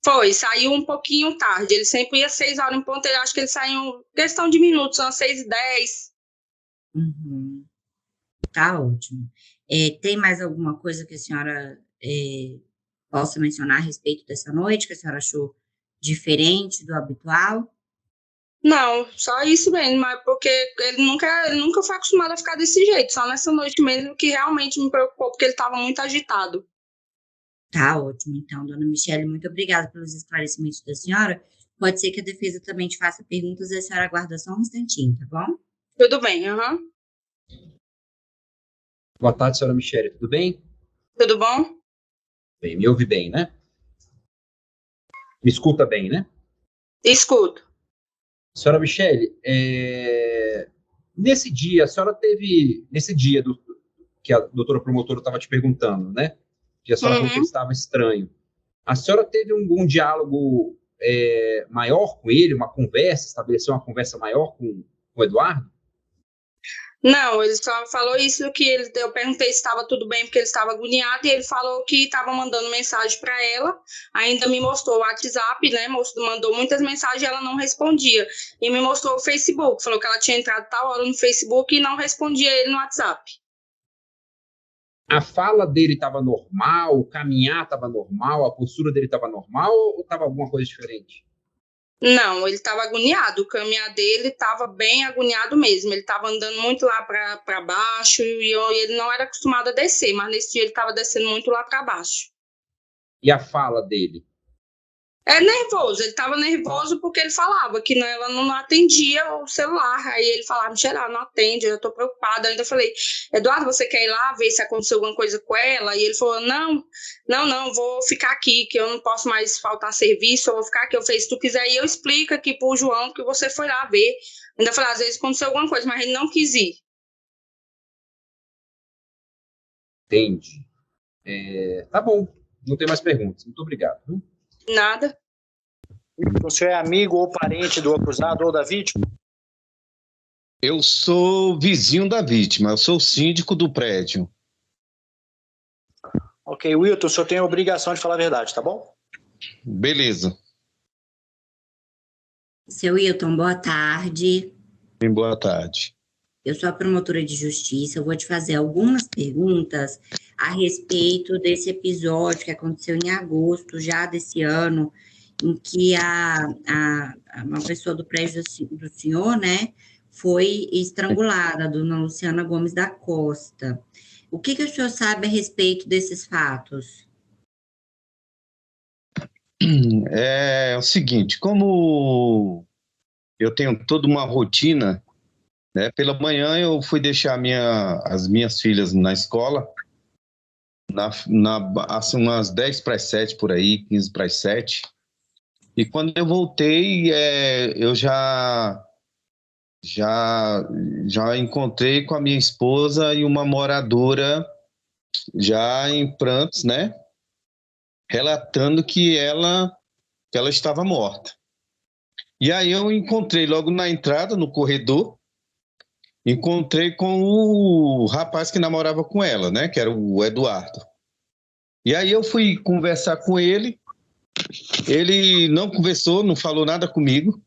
Foi, saiu um pouquinho tarde, ele sempre ia às 6 horas em ponto, eu acho que ele saiu questão de minutos, às 6h10. Uhum. Tá ótimo. Tem mais alguma coisa que a senhora possa mencionar a respeito dessa noite, que a senhora achou diferente do habitual? Não, só isso mesmo, mas porque ele nunca foi acostumado a ficar desse jeito, só nessa noite mesmo que realmente me preocupou, porque ele estava muito agitado. Tá ótimo. Então, dona Michele, muito obrigada pelos esclarecimentos da senhora. Pode ser que a defesa também te faça perguntas e a senhora aguarda só um instantinho, tá bom? Tudo bem, aham. Boa tarde, senhora Michele, tudo bem? Tudo bom? Bem, me ouve bem, né? Me escuta bem, né? Escuto. Senhora Michele, nesse dia, a senhora teve, que a doutora promotora estava te perguntando, né? Que a senhora falou que ele estava estranho. A senhora teve um diálogo maior com ele, uma conversa, estabeleceu uma conversa maior com o Eduardo? Não, ele só falou isso eu perguntei se estava tudo bem porque ele estava agoniado e ele falou que estava mandando mensagem para ela, ainda me mostrou o WhatsApp, né? Mandou muitas mensagens e ela não respondia. E me mostrou o Facebook, falou que ela tinha entrado tal hora no Facebook e não respondia ele no WhatsApp. A fala dele estava normal, o caminhar estava normal, a postura dele estava normal ou estava alguma coisa diferente? Não, ele estava agoniado, o caminhar dele estava bem agoniado mesmo, ele estava andando muito lá para baixo e ele não era acostumado a descer, mas nesse dia ele estava descendo muito lá para baixo. E a fala dele? É nervoso, ele estava nervoso porque ele falava que ela não atendia o celular, aí ele falava, Michelle, ela não atende, eu estou preocupada, eu ainda falei, Eduardo, você quer ir lá ver se aconteceu alguma coisa com ela? E ele falou, não, vou ficar aqui, que eu não posso mais faltar serviço, eu vou ficar aqui, eu falei, se tu quiser ir, eu explico aqui pro João que você foi lá ver, ainda falei, às vezes aconteceu alguma coisa, mas ele não quis ir. Entendi. Tá bom, não tem mais perguntas, muito obrigado. Viu? Nada. Você é amigo ou parente do acusado ou da vítima? Eu sou vizinho da vítima, eu sou o síndico do prédio. Ok, Wilton, o senhor tem a obrigação de falar a verdade, tá bom? Beleza. Seu Wilton, boa tarde. Boa tarde. Eu sou a promotora de justiça, eu vou te fazer algumas perguntas a respeito desse episódio que aconteceu em agosto já desse ano, em que uma pessoa do prédio do senhor, né, foi estrangulada, a dona Luciana Gomes da Costa. O que o senhor sabe a respeito desses fatos? É o seguinte, como eu tenho toda uma rotina, né, pela manhã eu fui deixar as minhas filhas na escola, assim, umas 10 para as 7 por aí, 15 para as 7. E quando eu voltei, eu já encontrei com a minha esposa e uma moradora já em prantos, né? Relatando que ela estava morta. E aí eu encontrei logo na entrada, no corredor, encontrei com o rapaz que namorava com ela, né? Que era o Eduardo. E aí eu fui conversar com ele. Ele não conversou, não falou nada comigo,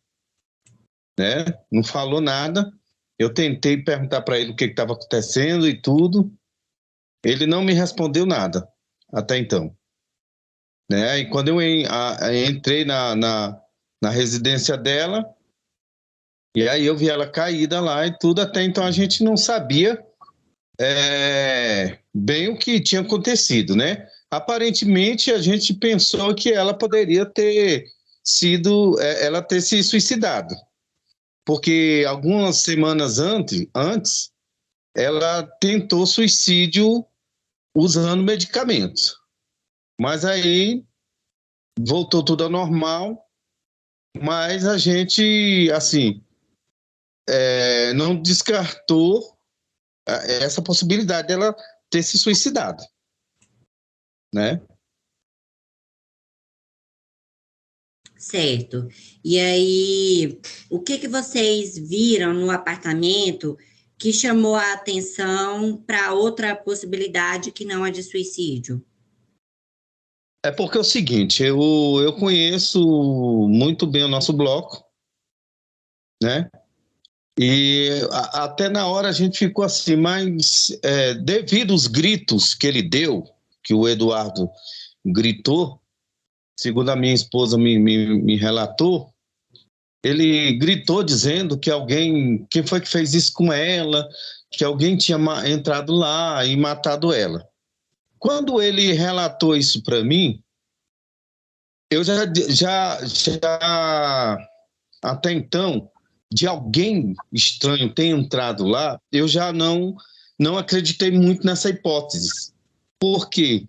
né? Não falou nada. Eu tentei perguntar para ele o que estava acontecendo e tudo. Ele não me respondeu nada até então, né? E quando eu entrei na residência dela, e aí eu vi ela caída lá e tudo, até então a gente não sabia bem o que tinha acontecido, né? Aparentemente a gente pensou que ela poderia ter ela ter se suicidado, porque algumas semanas antes ela tentou suicídio usando medicamentos, mas aí voltou tudo ao normal, mas a gente, assim, não descartou essa possibilidade dela ter se suicidado, né? Certo. E aí, o que vocês viram no apartamento que chamou a atenção para outra possibilidade que não a de suicídio? É porque é o seguinte, eu conheço muito bem o nosso bloco, né? E até na hora a gente ficou assim, mas devido aos gritos que ele deu, que o Eduardo gritou, segundo a minha esposa me relatou, ele gritou dizendo que quem foi que fez isso com ela, que alguém tinha entrado lá e matado ela. Quando ele relatou isso para mim, eu já até então, de alguém estranho ter entrado lá, eu já não acreditei muito nessa hipótese. Por quê?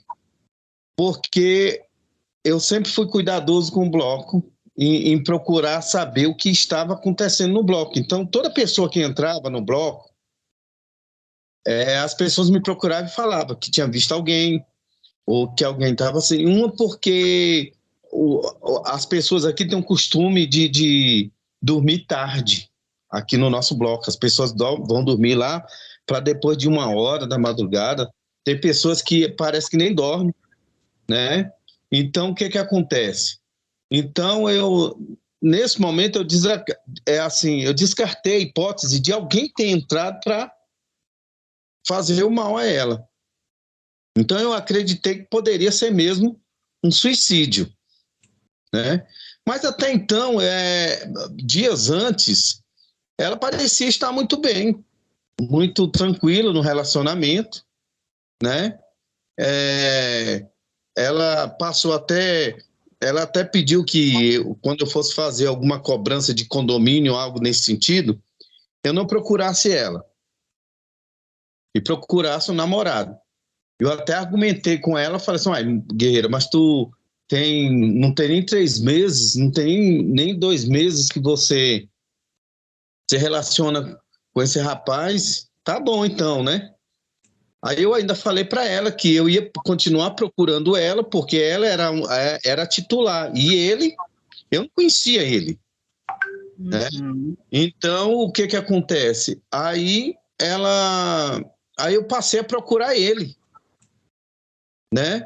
Porque eu sempre fui cuidadoso com o bloco em procurar saber o que estava acontecendo no bloco. Então, toda pessoa que entrava no bloco, as pessoas me procuravam e falavam que tinha visto alguém, ou que alguém estava assim. Uma porque as pessoas aqui têm o costume de dormir tarde. aqui no nosso bloco. As pessoas vão dormir lá para depois de 1h da madrugada. Tem pessoas que parece que nem dormem, né? Então, o que acontece? Então, nesse momento, eu descartei a hipótese de alguém ter entrado para fazer o mal a ela. Então, eu acreditei que poderia ser mesmo um suicídio, né? Mas até então, dias antes, ela parecia estar muito bem, muito tranquila no relacionamento, né? Ela até pediu que, quando eu fosse fazer alguma cobrança de condomínio, algo nesse sentido, eu não procurasse ela e procurasse um namorado. Eu até argumentei com ela, falei assim, guerreira, mas tu não tem nem 3 meses, não tem nem 2 meses que você se relaciona com esse rapaz, tá bom então, né? Aí eu ainda falei para ela que eu ia continuar procurando ela, porque ela era titular, e eu não conhecia ele, né? Então, o que acontece? Aí eu passei a procurar ele, né?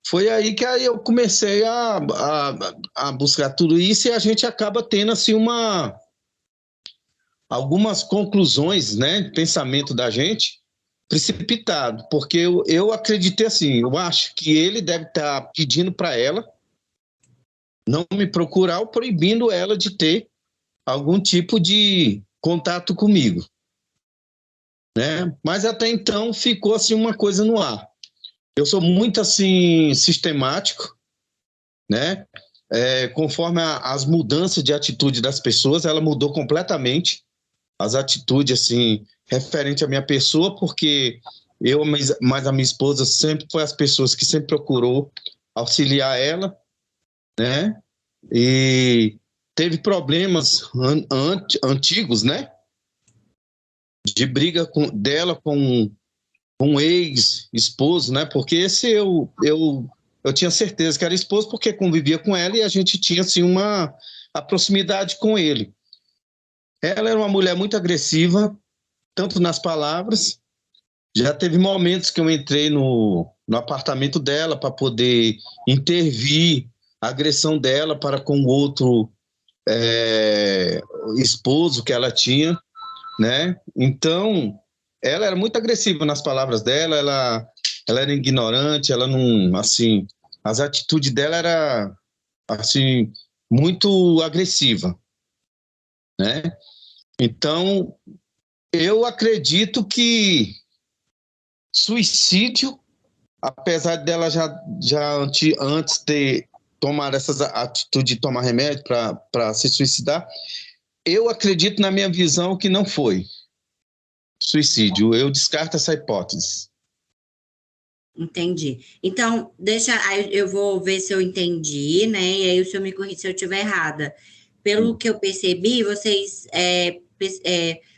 Foi aí que eu comecei a buscar tudo isso, e a gente acaba tendo assim algumas conclusões, né, de pensamento da gente precipitado, porque eu acreditei assim, eu acho que ele deve estar pedindo para ela não me procurar ou proibindo ela de ter algum tipo de contato comigo, né? Mas até então ficou assim uma coisa no ar. Eu sou muito assim sistemático, né? Conforme as mudanças de atitude das pessoas, ela mudou completamente as atitudes assim referente à minha pessoa, porque mas a minha esposa sempre foi as pessoas que sempre procurou auxiliar ela, né? E teve problemas antigos, né? De briga dela com um ex-esposo, né? Porque esse eu tinha certeza que era esposo, porque convivia com ela e a gente tinha assim a proximidade com ele. Ela era uma mulher muito agressiva, tanto nas palavras. Já teve momentos que eu entrei no apartamento dela para poder intervir a agressão dela para com o outro esposo que ela tinha, né? Então, ela era muito agressiva nas palavras dela, ela era ignorante, ela não, assim, as atitudes dela era assim muito agressiva, né? Então, eu acredito que suicídio, apesar dela já antes ter tomado essa atitude de tomar remédio para se suicidar, eu acredito na minha visão que não foi suicídio. Eu descarto essa hipótese. Entendi. Então, aí eu vou ver se eu entendi, né? E aí o senhor me corrige se eu estiver errada. Pelo que eu percebi, vocês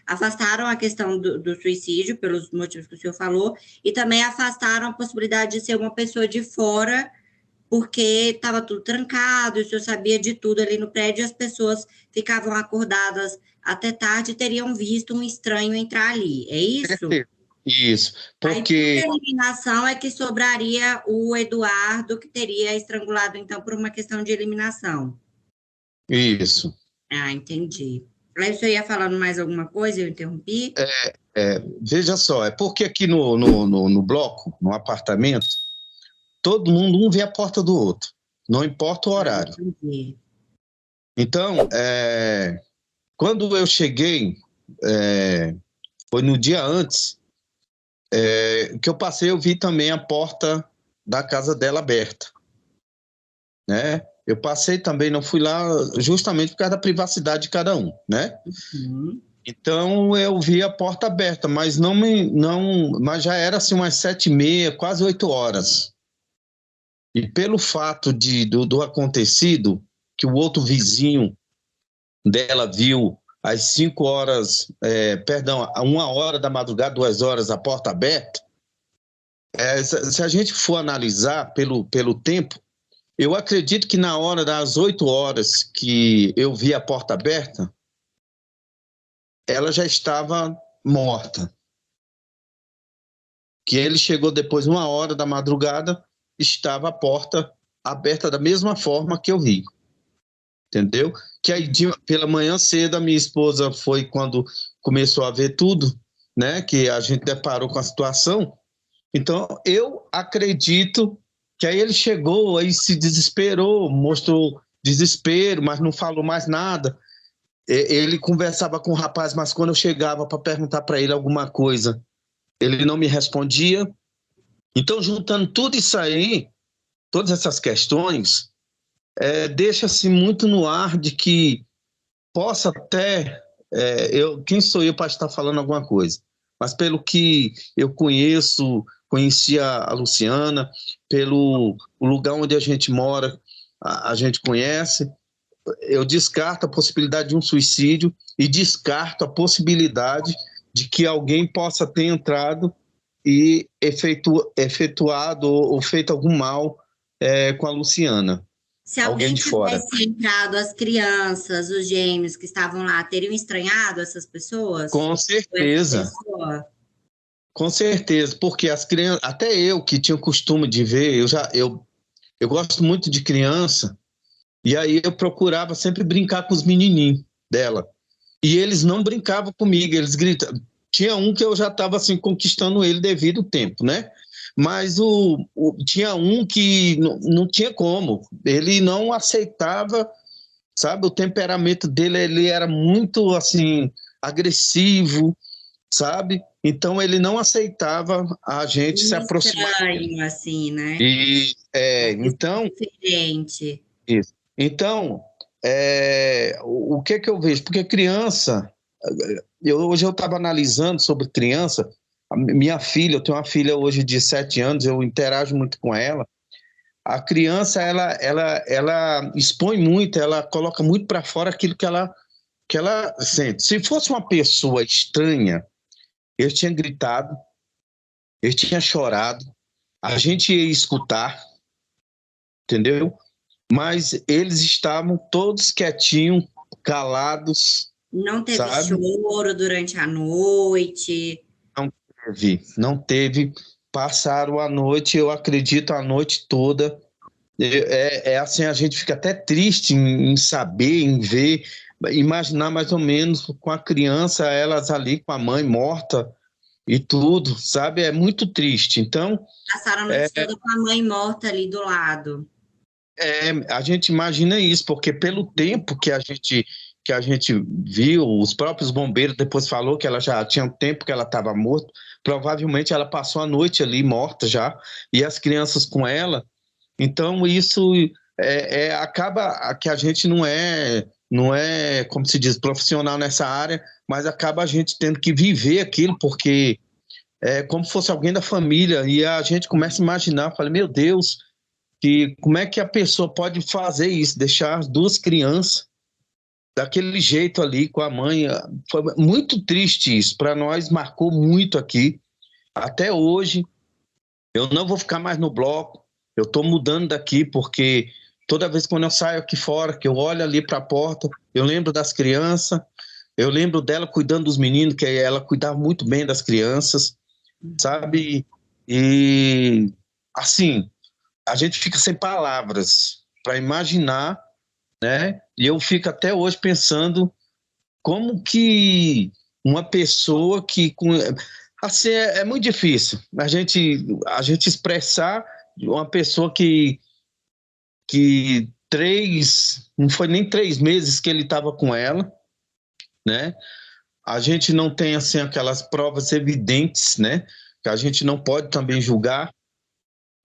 afastaram a questão do suicídio, pelos motivos que o senhor falou, e também afastaram a possibilidade de ser uma pessoa de fora, porque estava tudo trancado, o senhor sabia de tudo ali no prédio, e as pessoas ficavam acordadas até tarde e teriam visto um estranho entrar ali. É isso? Isso, porque... Aí, por eliminação, é que sobraria o Eduardo, que teria estrangulado, então, por uma questão de eliminação. Isso. Ah, entendi. Aí o senhor ia falando mais alguma coisa, eu interrompi? Veja só, é porque aqui no bloco, no apartamento, todo mundo um vê a porta do outro, não importa o horário. Entendi. Então, quando eu cheguei, foi no dia antes, que eu passei, eu vi também a porta da casa dela aberta, né? Eu passei também, não fui lá justamente por causa da privacidade de cada um, né? Uhum. Então eu vi a porta aberta, mas mas já era assim umas 7h30, quase 8 horas. E pelo fato do acontecido, que o outro vizinho dela viu às 5 horas, a 1h da madrugada, 2 horas, a porta aberta, se a gente for analisar pelo tempo, eu acredito que na hora das 8 horas que eu vi a porta aberta, ela já estava morta. Que ele chegou depois, 1h da madrugada, estava a porta aberta da mesma forma que eu vi. Entendeu? Que aí, pela manhã cedo, a minha esposa foi quando começou a ver tudo, né? Que a gente deparou com a situação. Então, eu acredito que aí ele chegou, aí se desesperou, mostrou desespero, mas não falou mais nada. Ele conversava com o rapaz, mas quando eu chegava para perguntar para ele alguma coisa, ele não me respondia. Então, juntando tudo isso aí, todas essas questões, deixa-se muito no ar de que possa até... quem sou eu para estar falando alguma coisa? Mas pelo que eu conhecia a Luciana, pelo lugar onde a gente mora, a gente conhece, eu descarto a possibilidade de um suicídio e descarto a possibilidade de que alguém possa ter entrado e efetuado ou feito algum mal com a Luciana. Se alguém tivesse entrado, as crianças, os gêmeos que estavam lá, teriam estranhado essas pessoas? Com certeza. Com certeza, porque as crianças, até eu que tinha o costume de ver, eu gosto muito de criança, e aí eu procurava sempre brincar com os menininhos dela. E eles não brincavam comigo, eles gritavam. Tinha um que eu já estava assim, conquistando ele devido ao tempo, né? Mas tinha um que não tinha como, ele não aceitava, sabe? O temperamento dele, ele era muito, assim, agressivo, sabe? Então, ele não aceitava a gente se aproximar. Estranho, assim, né? Então... Diferente. Isso. Então, o que eu vejo? Porque criança... Hoje eu estava analisando sobre criança. Minha filha, eu tenho uma filha hoje de 7 anos, eu interajo muito com ela. A criança, ela expõe muito, ela coloca muito para fora aquilo que ela sente. Se fosse uma pessoa estranha, eu tinha gritado, eu tinha chorado, a gente ia escutar, entendeu? Mas eles estavam todos quietinhos, calados. Não teve sabe? choro durante a noite? Não teve. Passaram a noite, eu acredito, a noite toda. Assim, a gente fica até triste em saber, em ver, imaginar mais ou menos com a criança, elas ali com a mãe morta e tudo, sabe? É muito triste. Então... Passaram a noite toda com a mãe morta ali do lado. A gente imagina isso, porque pelo tempo que a gente viu, os próprios bombeiros depois falou que ela já tinha um tempo que ela estava morta, provavelmente ela passou a noite ali morta já, e as crianças com ela. Então isso acaba que a gente não é, como se diz, profissional nessa área, mas acaba a gente tendo que viver aquilo, porque é como se fosse alguém da família, e a gente começa a imaginar, fala, meu Deus, como é que a pessoa pode fazer isso, deixar as duas crianças daquele jeito ali com a mãe. Foi muito triste isso, para nós marcou muito aqui, até hoje. Eu não vou ficar mais no bloco, eu estou mudando daqui, porque toda vez quando eu saio aqui fora, que eu olho ali para a porta, eu lembro das crianças, eu lembro dela cuidando dos meninos, que ela cuidava muito bem das crianças, sabe? E assim, a gente fica sem palavras para imaginar, né? E eu fico até hoje pensando como que uma pessoa que... Assim, é muito difícil a gente expressar uma pessoa que não foi nem 3 meses que ele estava com ela, né? A gente não tem, assim, aquelas provas evidentes, né? Que a gente não pode também julgar,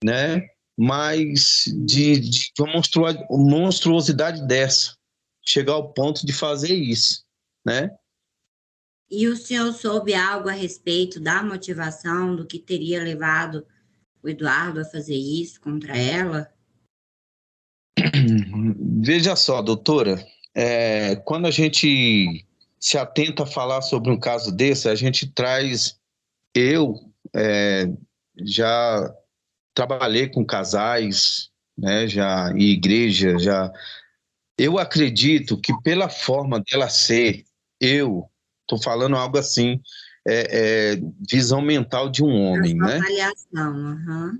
né? Mas de uma monstruosidade dessa, chegar ao ponto de fazer isso, né? E o senhor soube algo a respeito da motivação do que teria levado o Eduardo a fazer isso contra ela? Veja só, doutora, quando a gente se atenta a falar sobre um caso desse, a gente traz... Eu já trabalhei com casais, né, já em igreja, já... Eu acredito que pela forma dela ser, Tô falando algo assim, visão mental de um homem, Essa né? avaliação, aham.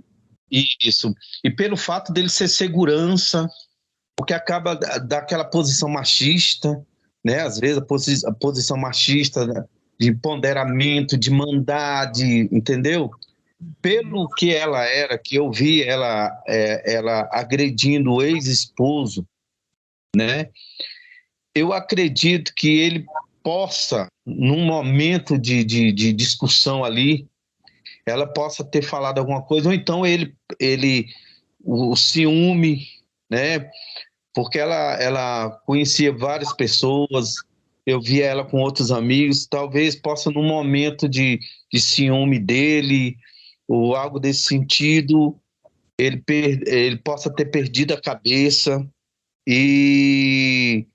Isso. E pelo fato dele ser segurança, porque acaba daquela posição machista, né? Às vezes a posição machista, né? De ponderamento, de mandar, entendeu? Pelo que ela era, que eu vi ela agredindo o ex-esposo, né? Eu acredito que ele possa, num momento de discussão ali, ela possa ter falado alguma coisa, ou então o ciúme, né? Porque ela conhecia várias pessoas, eu via ela com outros amigos, talvez possa, num momento de ciúme dele, ou algo desse sentido, ele possa ter perdido a cabeça e,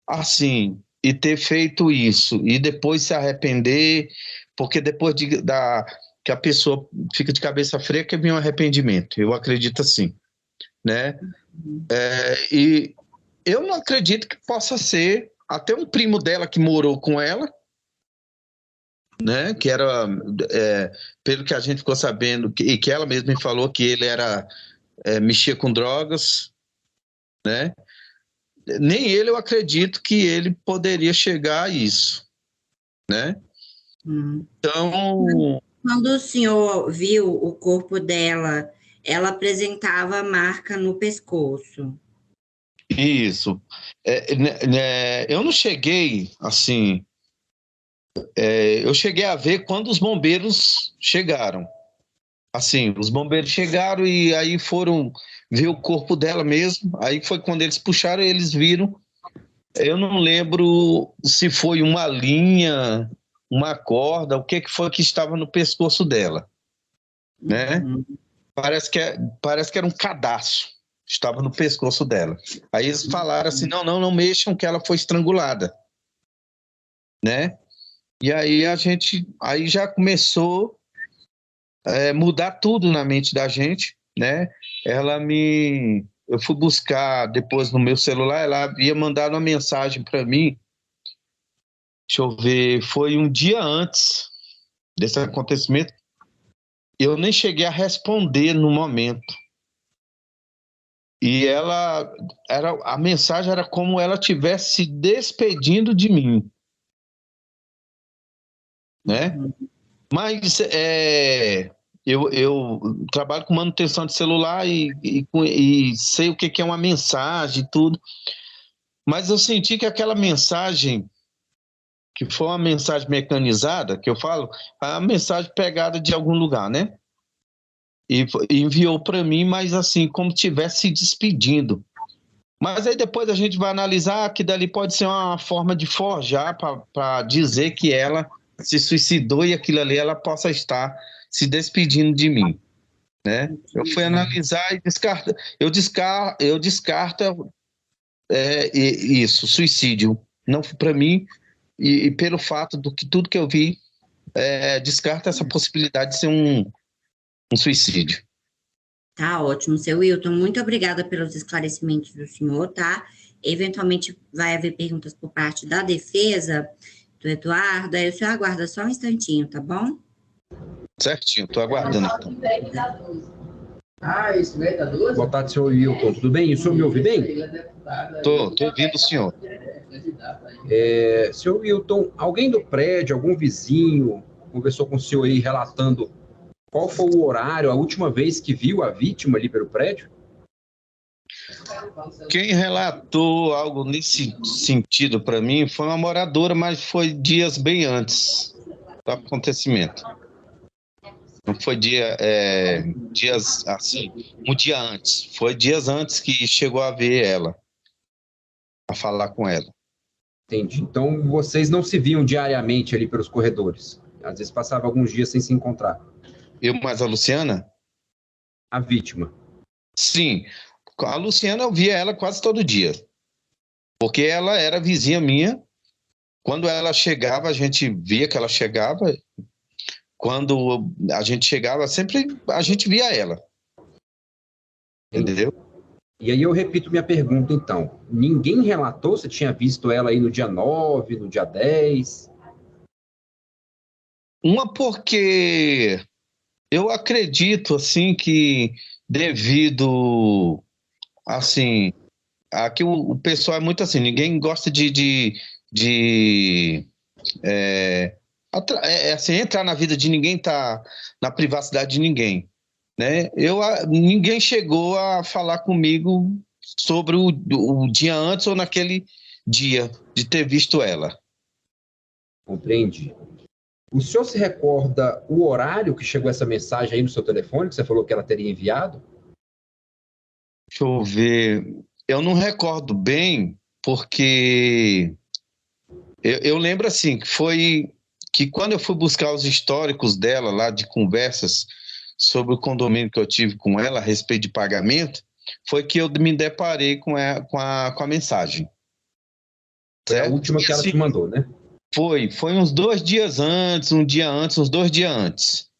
assim, e ter feito isso, e depois se arrepender, porque depois que a pessoa fica de cabeça fria, que vem um arrependimento, eu acredito assim, né? E eu não acredito que possa ser até um primo dela que morou com ela, né? Que era, pelo que a gente ficou sabendo, e que ela mesma me falou que ele mexia com drogas, né? Nem ele, eu acredito que ele poderia chegar a isso, né? Então, Quando o senhor viu o corpo dela, ela apresentava marca no pescoço. isso. Eu não cheguei, assim, eu cheguei a ver quando os bombeiros chegaram. Assim, os bombeiros chegaram e aí foram ver o corpo dela mesmo. Aí foi quando eles puxaram, eles viram. Eu não lembro se foi uma linha, uma corda, o que foi que estava no pescoço dela, né? Parece que era um cadastro, estava no pescoço dela. Aí eles falaram assim, não mexam, que ela foi estrangulada, né? E aí aí já começou mudar tudo na mente da gente, né? Eu fui buscar depois no meu celular, ela havia mandado uma mensagem para mim, deixa eu ver, foi um dia antes desse acontecimento, eu nem cheguei a responder no momento. E a mensagem era como ela estivesse se despedindo de mim, né? Mas eu trabalho com manutenção de celular e sei o que é uma mensagem e tudo, mas eu senti que aquela mensagem, que foi uma mensagem mecanizada, que eu falo, a mensagem pegada de algum lugar, né? E enviou para mim, mas assim, como estivesse se despedindo. Mas aí depois a gente vai analisar que dali pode ser uma forma de forjar para dizer que ela se suicidou e aquilo ali ela possa estar se despedindo de mim, né? Eu fui analisar e eu descarto isso, suicídio. Não para mim e pelo fato do que tudo que eu vi descarta essa possibilidade de ser um suicídio. Tá ótimo, seu Wilton. Muito obrigada pelos esclarecimentos do senhor, tá? Eventualmente vai haver perguntas por parte da defesa do Eduardo, aí o senhor aguarda só um instantinho, tá bom? Certinho, tô aguardando. Boa tarde, senhor Wilton. Tudo bem? O senhor me ouve bem? Tô ouvindo o senhor. Senhor Wilton, alguém do prédio, algum vizinho, conversou com o senhor aí relatando qual foi o horário, a última vez que viu a vítima ali pelo prédio? Quem relatou algo nesse sentido para mim foi uma moradora, mas foi dias bem antes do acontecimento. Não foi dias assim, um dia antes. Foi dias antes que chegou a ver ela, a falar com ela. Entendi. Então vocês não se viam diariamente ali pelos corredores? Às vezes passava alguns dias sem se encontrar. Eu mais a Luciana? A vítima. Sim. A Luciana, eu via ela quase todo dia. Porque ela era vizinha minha. Quando ela chegava, a gente via que ela chegava. Quando a gente chegava, sempre a gente via ela. Entendeu? E aí eu repito minha pergunta, então. Ninguém relatou se tinha visto ela aí no dia 9, no dia 10? Uma porque eu acredito, assim, que devido, assim, aqui o pessoal é muito assim, ninguém gosta de assim, entrar na vida de ninguém, tá na privacidade de ninguém, né? Ninguém chegou a falar comigo sobre o dia antes ou naquele dia de ter visto ela. Compreendi. O senhor se recorda o horário que chegou essa mensagem aí no seu telefone, que você falou que ela teria enviado? Deixa eu ver. Eu não recordo bem, porque eu lembro assim, que foi que quando eu fui buscar os históricos dela lá de conversas sobre o condomínio que eu tive com ela a respeito de pagamento, foi que eu me deparei com a mensagem. Foi a Certo? última que ela te mandou, né? Foi uns 2 dias antes, um dia antes, uns 2 dias antes.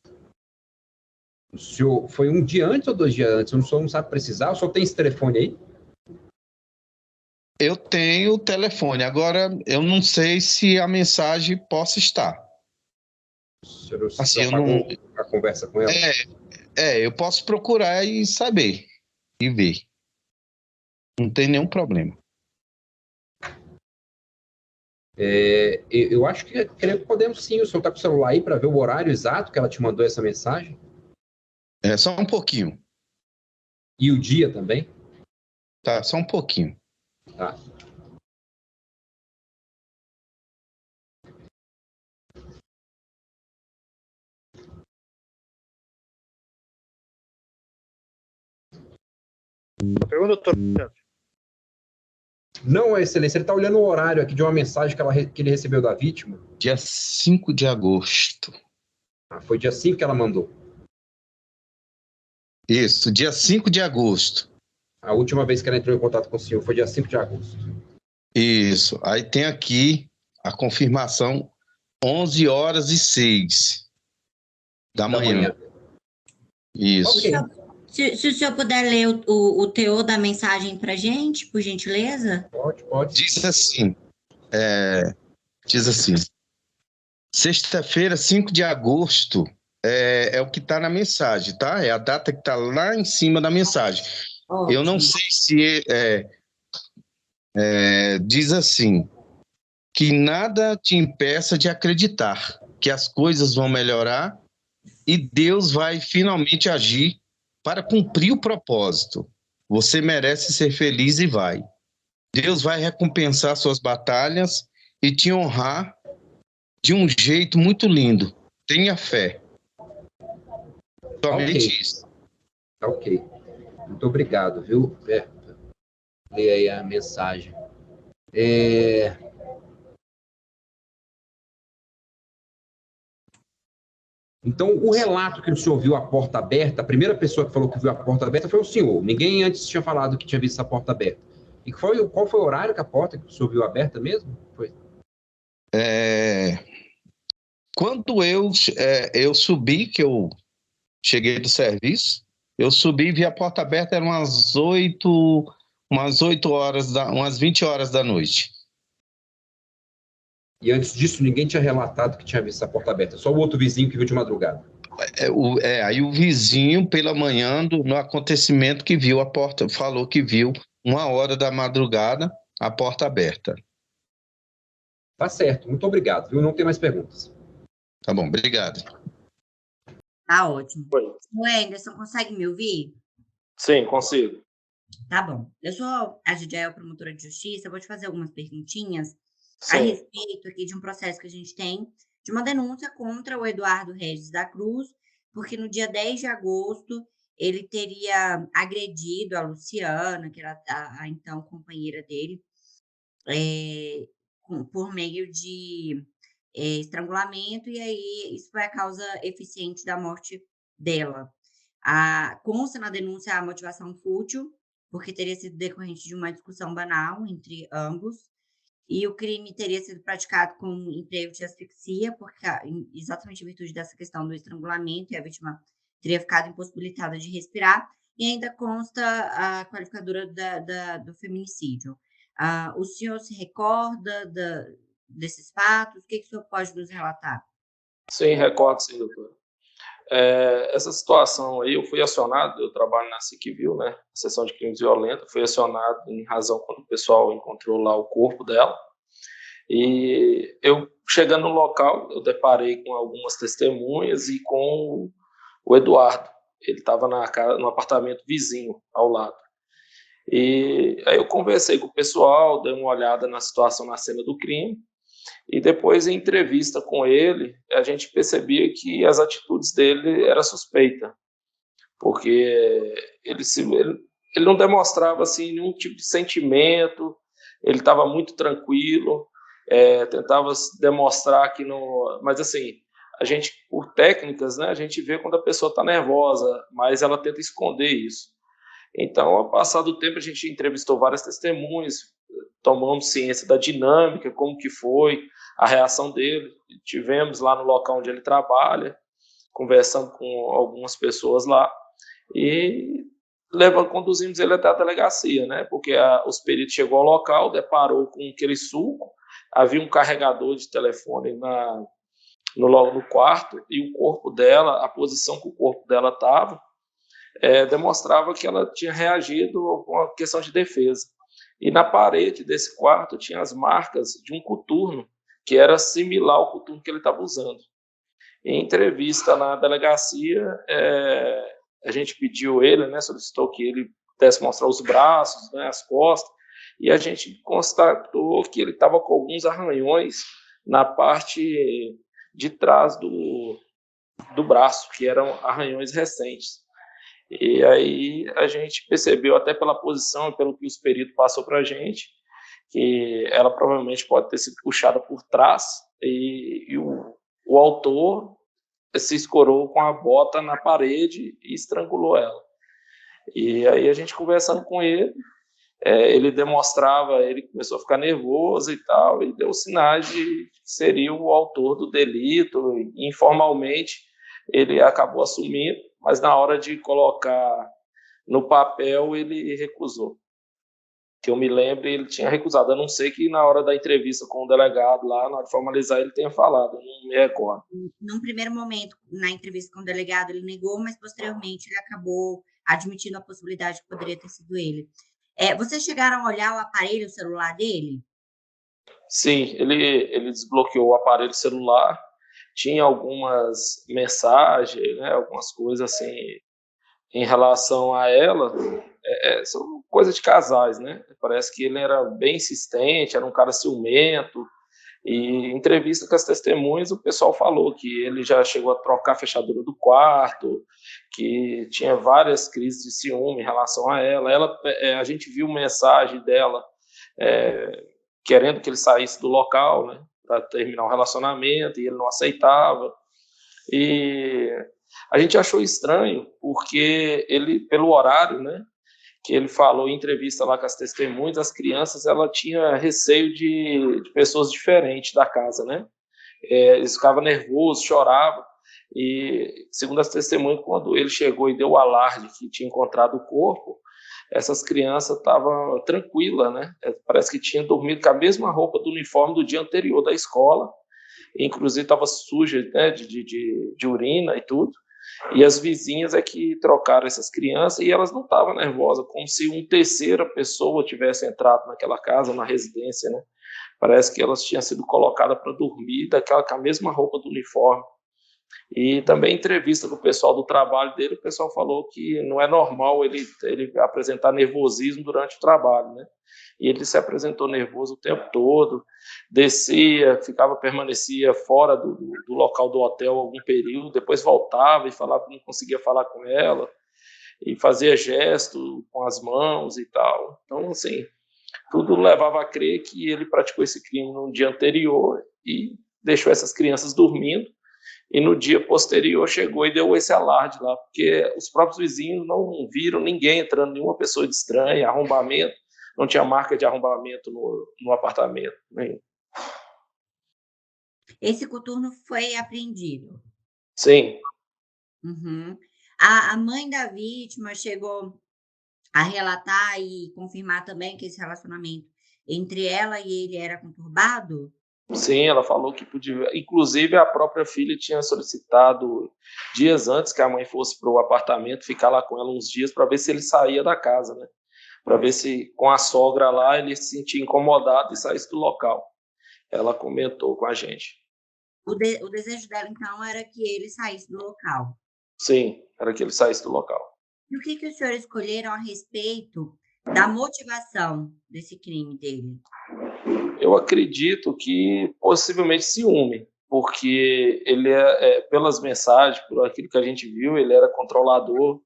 O senhor foi um dia antes ou 2 dias antes? O senhor não sabe precisar? O senhor tem esse telefone aí? Eu tenho o telefone, agora eu não sei se a mensagem possa estar. O senhor Assim, eu apagou não. a conversa com ela? Eu posso procurar e saber e ver. Não tem nenhum problema. Eu acho que creio que podemos sim. O senhor está com o celular aí para ver o horário exato que ela te mandou essa mensagem? É só um pouquinho, E o dia também? tá? Só um pouquinho. Tá. Pergunta, doutor. Não, excelência, ele está olhando o horário aqui de uma mensagem que ele recebeu da vítima. Dia 5 de agosto. Foi dia 5 que ela mandou. Isso, dia 5 de agosto. A última vez que ela entrou em contato com o senhor foi dia 5 de agosto. Isso. Aí tem aqui a confirmação, 11h06 da manhã. Isso. Ok. Se o senhor puder ler o teor da mensagem para gente, por gentileza? Pode. Diz assim, sexta-feira, 5 de agosto, é o que está na mensagem, tá? É a data que está lá em cima da mensagem. Ótimo. Eu não sei se diz assim, que nada te impeça de acreditar que as coisas vão melhorar e Deus vai finalmente agir para cumprir o propósito. Você merece ser feliz e vai. Deus vai recompensar suas batalhas e te honrar de um jeito muito lindo. Tenha fé. Somente isso. Ok. Muito obrigado, viu? Lê aí a mensagem. Então, o relato que o senhor viu a porta aberta, a primeira pessoa que falou que viu a porta aberta foi o senhor. Ninguém antes tinha falado que tinha visto essa porta aberta. E qual foi o horário que a porta que o senhor viu aberta mesmo? Foi? Quando eu subi, que eu cheguei do serviço, eu subi e vi a porta aberta, eram umas 8 horas, umas 20 horas da noite. E antes disso, ninguém tinha relatado que tinha visto a porta aberta, só o outro vizinho que viu de madrugada. Aí o vizinho, pela manhã, no acontecimento que viu a porta, falou que viu 1h da madrugada a porta aberta. Tá certo, muito obrigado, viu? Não tem mais perguntas. Tá bom, obrigado. Tá ótimo. Oi. O Anderson, consegue me ouvir? Sim, consigo. Tá bom. Eu sou a Gidiel, promotora de justiça, eu vou te fazer algumas perguntinhas a Sim. respeito aqui de um processo que a gente tem de uma denúncia contra o Eduardo Regis da Cruz, porque no dia 10 de agosto ele teria agredido a Luciana, que era a então companheira dele, por meio de estrangulamento, e aí isso foi a causa eficiente da morte dela. Consta na denúncia a motivação fútil, porque teria sido decorrente de uma discussão banal entre ambos, e o crime teria sido praticado com emprego de asfixia, porque exatamente em virtude dessa questão do estrangulamento, e a vítima teria ficado impossibilitada de respirar, e ainda consta a qualificadora do feminicídio. O senhor se recorda desses fatos? O que o senhor pode nos relatar? Sim, recordo, sim, doutor. Essa situação aí, eu fui acionado, eu trabalho na Civil, né, seção de crimes violentos, fui acionado em razão quando o pessoal encontrou lá o corpo dela, e eu, chegando no local, eu deparei com algumas testemunhas e com o Eduardo, ele estava no apartamento vizinho, ao lado. E aí eu conversei com o pessoal, dei uma olhada na situação na cena do crime, e depois, em entrevista com ele, a gente percebia que as atitudes dele eram suspeitas, porque ele não demonstrava assim, nenhum tipo de sentimento, ele estava muito tranquilo, tentava demonstrar que não. Mas, assim, a gente, por técnicas, né, a gente vê quando a pessoa está nervosa, mas ela tenta esconder isso. Então, ao passar do tempo, a gente entrevistou várias testemunhas, tomamos ciência da dinâmica, como que foi a reação dele. Tivemos lá no local onde ele trabalha, conversando com algumas pessoas lá, e conduzimos ele até a delegacia, né? Porque os peritos chegou ao local, deparou com aquele suco, havia um carregador de telefone no quarto, e o corpo dela, a posição que o corpo dela estava, demonstrava que ela tinha reagido com uma questão de defesa. E na parede desse quarto tinha as marcas de um coturno, que era similar ao coturno que ele estava usando. Em entrevista na delegacia, a gente pediu ele, né, solicitou que ele pudesse mostrar os braços, né, as costas, e a gente constatou que ele estava com alguns arranhões na parte de trás do braço, que eram arranhões recentes. E aí a gente percebeu, até pela posição e pelo que os peritos passou para a gente, que ela provavelmente pode ter sido puxada por trás, e o autor se escorou com a bota na parede e estrangulou ela. E aí a gente conversando com ele, ele demonstrava, ele começou a ficar nervoso e tal, e deu sinais de que seria o autor do delito, e informalmente ele acabou assumindo, mas na hora de colocar no papel ele recusou. Que eu me lembre, ele tinha recusado, a não ser que na hora da entrevista com o delegado lá, na hora de formalizar, ele tenha falado, não me recordo. Num primeiro momento, na entrevista com o delegado, ele negou, mas posteriormente ele acabou admitindo a possibilidade que poderia ter sido ele. Vocês chegaram a olhar o aparelho celular dele? Sim, ele desbloqueou o aparelho celular, tinha algumas mensagens, né, algumas coisas assim, em relação a ela, são coisas de casais, né? Parece que ele era bem insistente, era um cara ciumento, e em entrevista com as testemunhas, o pessoal falou que ele já chegou a trocar a fechadura do quarto, que tinha várias crises de ciúme em relação a ela. A gente viu mensagem dela querendo que ele saísse do local, né, para terminar o relacionamento, e ele não aceitava. E a gente achou estranho, porque ele, pelo horário, né, que ele falou em entrevista lá com as testemunhas, as crianças, ela tinha receio de pessoas diferentes da casa, né? Eles ficavam nervosos, choravam, e segundo as testemunhas, quando ele chegou e deu o alarde que tinha encontrado o corpo, essas crianças estavam tranquilas, né? Parece que tinham dormido com a mesma roupa do uniforme do dia anterior da escola, inclusive estava suja, né, de urina e tudo. E as vizinhas é que trocaram essas crianças, e elas não estavam nervosas, como se uma terceira pessoa tivesse entrado naquela casa, na residência, né? Parece que elas tinham sido colocadas para dormir com a mesma roupa do uniforme. E também em entrevista com o pessoal do trabalho dele, o pessoal falou que não é normal ele apresentar nervosismo durante o trabalho, né? E ele se apresentou nervoso o tempo todo, descia, permanecia fora do local do hotel algum período, depois voltava e falava que não conseguia falar com ela, e fazia gesto com as mãos e tal. Então, assim, tudo levava a crer que ele praticou esse crime no dia anterior e deixou essas crianças dormindo, e no dia posterior chegou e deu esse alarde lá, porque os próprios vizinhos não viram ninguém entrando, nenhuma pessoa de estranha, arrombamento, não tinha marca de arrombamento no apartamento. Nem. Esse coturno foi apreendido? Sim. Uhum. A mãe da vítima chegou a relatar e confirmar também que esse relacionamento entre ela e ele era conturbado? Sim, ela falou que podia. Inclusive, a própria filha tinha solicitado dias antes que a mãe fosse para o apartamento, ficar lá com ela uns dias para ver se ele saía da casa, né? Para ver se com a sogra lá ele se sentia incomodado e saísse do local. Ela comentou com a gente. O desejo dela, então, era que ele saísse do local. Sim, era que ele saísse do local. E o que os senhores escolheram a respeito da motivação desse crime dele? Eu acredito que possivelmente ciúme, porque ele pelas mensagens, por aquilo que a gente viu, ele era controlador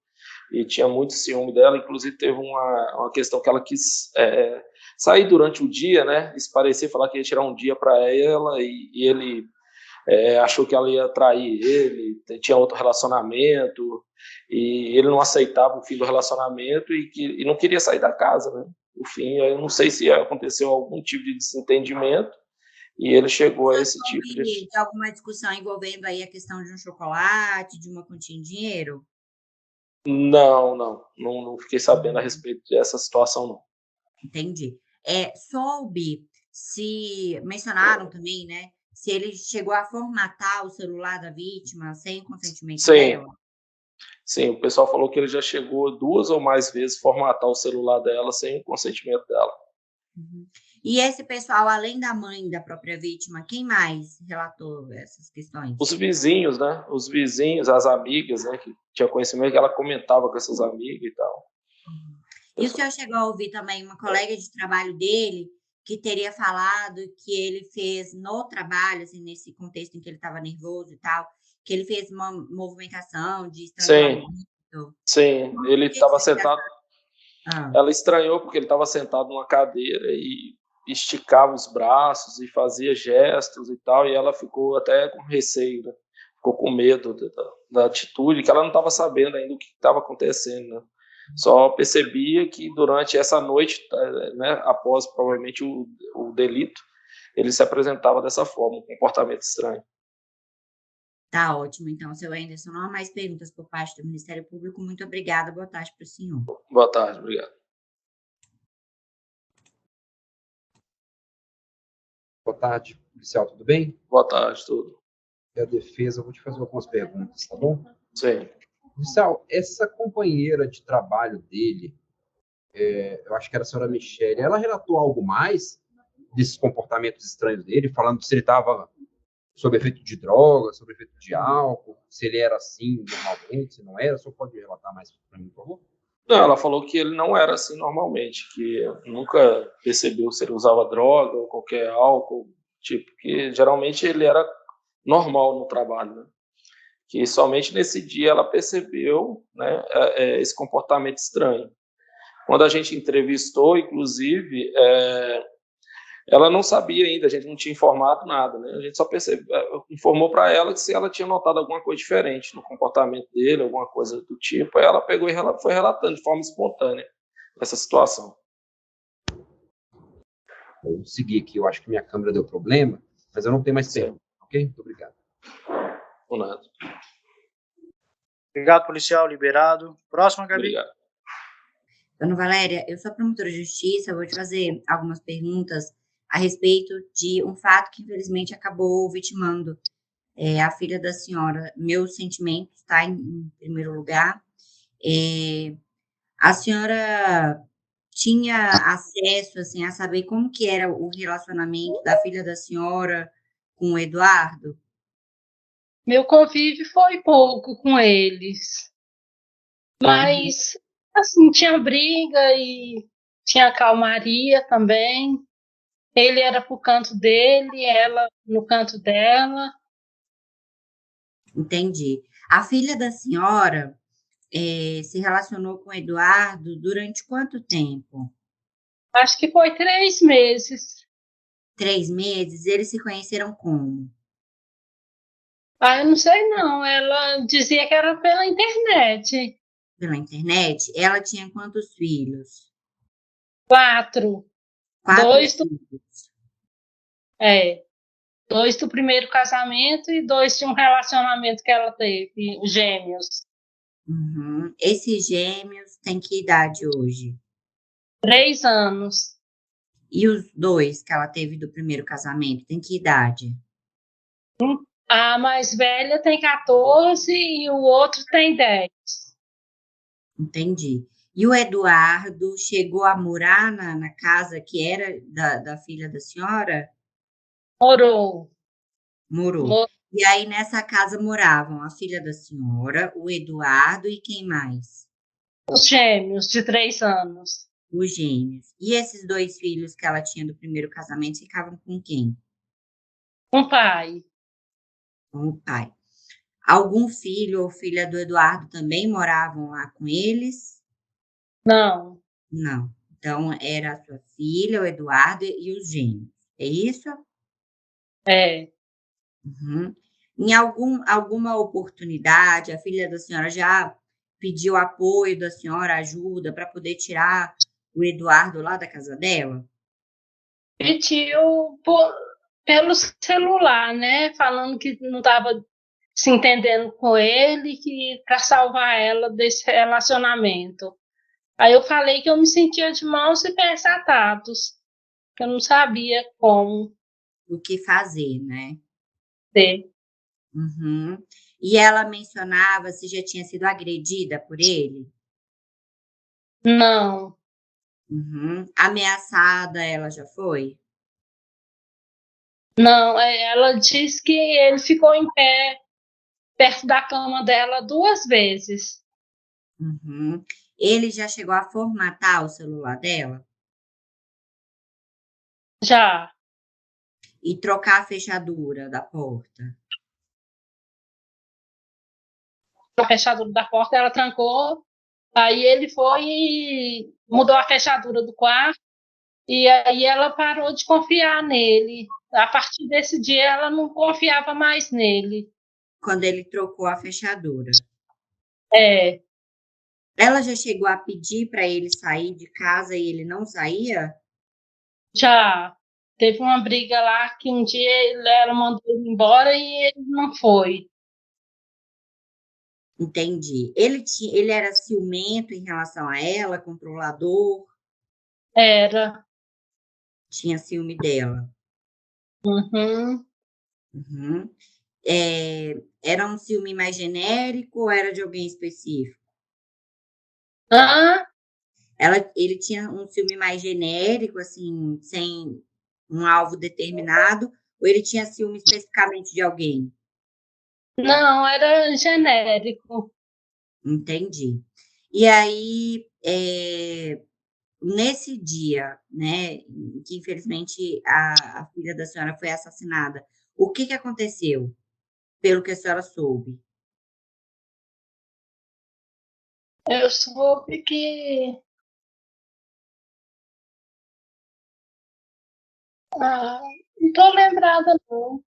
e tinha muito ciúme dela. Inclusive teve uma questão que ela quis sair durante o dia, né? Esparecer, falar que ia tirar um dia para ela e ele achou que ela ia trair ele, tinha outro relacionamento e ele não aceitava o fim do relacionamento e não queria sair da casa, né? O fim, eu não sei se aconteceu algum tipo de desentendimento e ele chegou a esse tipo de alguma discussão envolvendo aí a questão de um chocolate, de uma quantia em dinheiro? Não fiquei sabendo a respeito dessa situação, não. Entendi. Soube se mencionaram também, né? Se ele chegou a formatar o celular da vítima sem o consentimento dela? Sim, o pessoal falou que ele já chegou 2 ou mais vezes formatar o celular dela sem o consentimento dela. Uhum. E esse pessoal, além da mãe da própria vítima, quem mais relatou essas questões? Os vizinhos, né? Os vizinhos, as amigas, né? Que tinha conhecimento, que ela comentava com essas amigas e tal. Uhum. E o senhor chegou a ouvir também uma colega de trabalho dele que teria falado que ele fez no trabalho, assim, nesse contexto em que ele estava nervoso e tal, que ele fez uma movimentação de estrangulamento? Sim, ele estava sentado. Ela estranhou porque ele estava sentado numa cadeira e esticava os braços e fazia gestos e tal, e ela ficou até com receio, né? Ficou com medo da atitude, que ela não estava sabendo ainda o que estava acontecendo, né? Só percebia que durante essa noite, né, após provavelmente o delito, ele se apresentava dessa forma, um comportamento estranho. Tá ótimo, então, seu Anderson. Não há mais perguntas por parte do Ministério Público. Muito obrigada. Boa tarde para o senhor. Boa tarde, obrigado. Boa tarde, policial, tudo bem? Boa tarde, tudo. E a defesa, eu vou te fazer algumas perguntas, tá bom? Sim. Policial, essa companheira de trabalho dele, eu acho que era a senhora Michele, ela relatou algo mais desses comportamentos estranhos dele, falando se ele estava sob efeito de droga, sob efeito de álcool, se ele era assim normalmente, se não era? Só pode relatar mais para mim, por favor? Não, ela falou que ele não era assim normalmente, que nunca percebeu se ele usava droga ou qualquer álcool, tipo, que geralmente ele era normal no trabalho, né? Que somente nesse dia ela percebeu, né, esse comportamento estranho. Quando a gente entrevistou, inclusive, ela não sabia ainda, a gente não tinha informado nada, né? A gente só informou para ela que se ela tinha notado alguma coisa diferente no comportamento dele, alguma coisa do tipo, aí ela pegou e foi relatando de forma espontânea essa situação. Vou seguir aqui, eu acho que minha câmera deu problema, mas eu não tenho mais perguntas, ok? Muito obrigado. Por nada. Obrigado, policial, liberado. Próxima, Gabi. Obrigado. Dona Valéria, eu sou promotora de justiça, vou te fazer algumas perguntas a respeito de um fato que, infelizmente, acabou vitimando a filha da senhora. Meus sentimentos, tá, em primeiro lugar. A senhora tinha acesso, assim, a saber como que era o relacionamento da filha da senhora com o Eduardo? Meu convívio foi pouco com eles. Mas, assim, tinha briga e tinha calmaria também. Ele era pro canto dele, ela no canto dela. Entendi. A filha da senhora se relacionou com o Eduardo durante quanto tempo? Acho que foi 3 meses. 3 meses? Eles se conheceram como? Eu não sei não. Ela dizia que era pela internet. Pela internet? Ela tinha quantos filhos? 4. 4 2 filhos. 2 do primeiro casamento e 2 de um relacionamento que ela teve, gêmeos. Uhum. Esses gêmeos têm que idade hoje? 3 anos. E os dois que ela teve do primeiro casamento, tem que idade? A mais velha tem 14 e o outro tem 10. Entendi. E o Eduardo chegou a morar na casa que era da filha da senhora? Morou. Morou. E aí nessa casa moravam a filha da senhora, o Eduardo e quem mais? Os gêmeos de 3 anos. Os gêmeos. E esses 2 filhos que ela tinha do primeiro casamento ficavam com quem? Com o pai. Com o pai. Algum filho ou filha do Eduardo também moravam lá com eles? Não. Não. Então, era a sua filha, o Eduardo e os gêmeos. É isso? É. Uhum. Em alguma oportunidade, a filha da senhora já pediu apoio da senhora, ajuda, para poder tirar o Eduardo lá da casa dela? Pediu pelo celular, né? Falando que não estava se entendendo com ele, que para salvar ela desse relacionamento. Aí eu falei que eu me sentia de mãos e pés atados, que eu não sabia como O que fazer, né? ser. Uhum. E ela mencionava se já tinha sido agredida por ele? Não, Uhum. Ameaçada ela já foi? não. Ela disse que ele ficou em pé perto da cama dela 2 vezes. Uhum. Ele já chegou a formatar o celular dela? Já. E trocar a fechadura da porta? A fechadura da porta, ela trancou. Aí ele foi e mudou a fechadura do quarto. E aí ela parou de confiar nele. A partir desse dia, ela não confiava mais nele. Quando ele trocou a fechadura? É, Ela já chegou a pedir para ele sair de casa e ele não saía? já teve uma briga lá que um dia ela mandou ele embora e ele não foi. Entendi. Ele era ciumento em relação a ela, controlador, Era. tinha ciúme dela. Uhum. Uhum. Era um ciúme mais genérico ou era de alguém específico? Ah, Ele tinha um ciúme mais genérico, assim, sem um alvo determinado, ou ele tinha ciúme especificamente de alguém? não, era genérico. Entendi. E aí, nesse dia, né, em que infelizmente a filha da senhora foi assassinada, o que que aconteceu, pelo que a senhora soube? Eu soube que. Ah, não estou lembrada, não.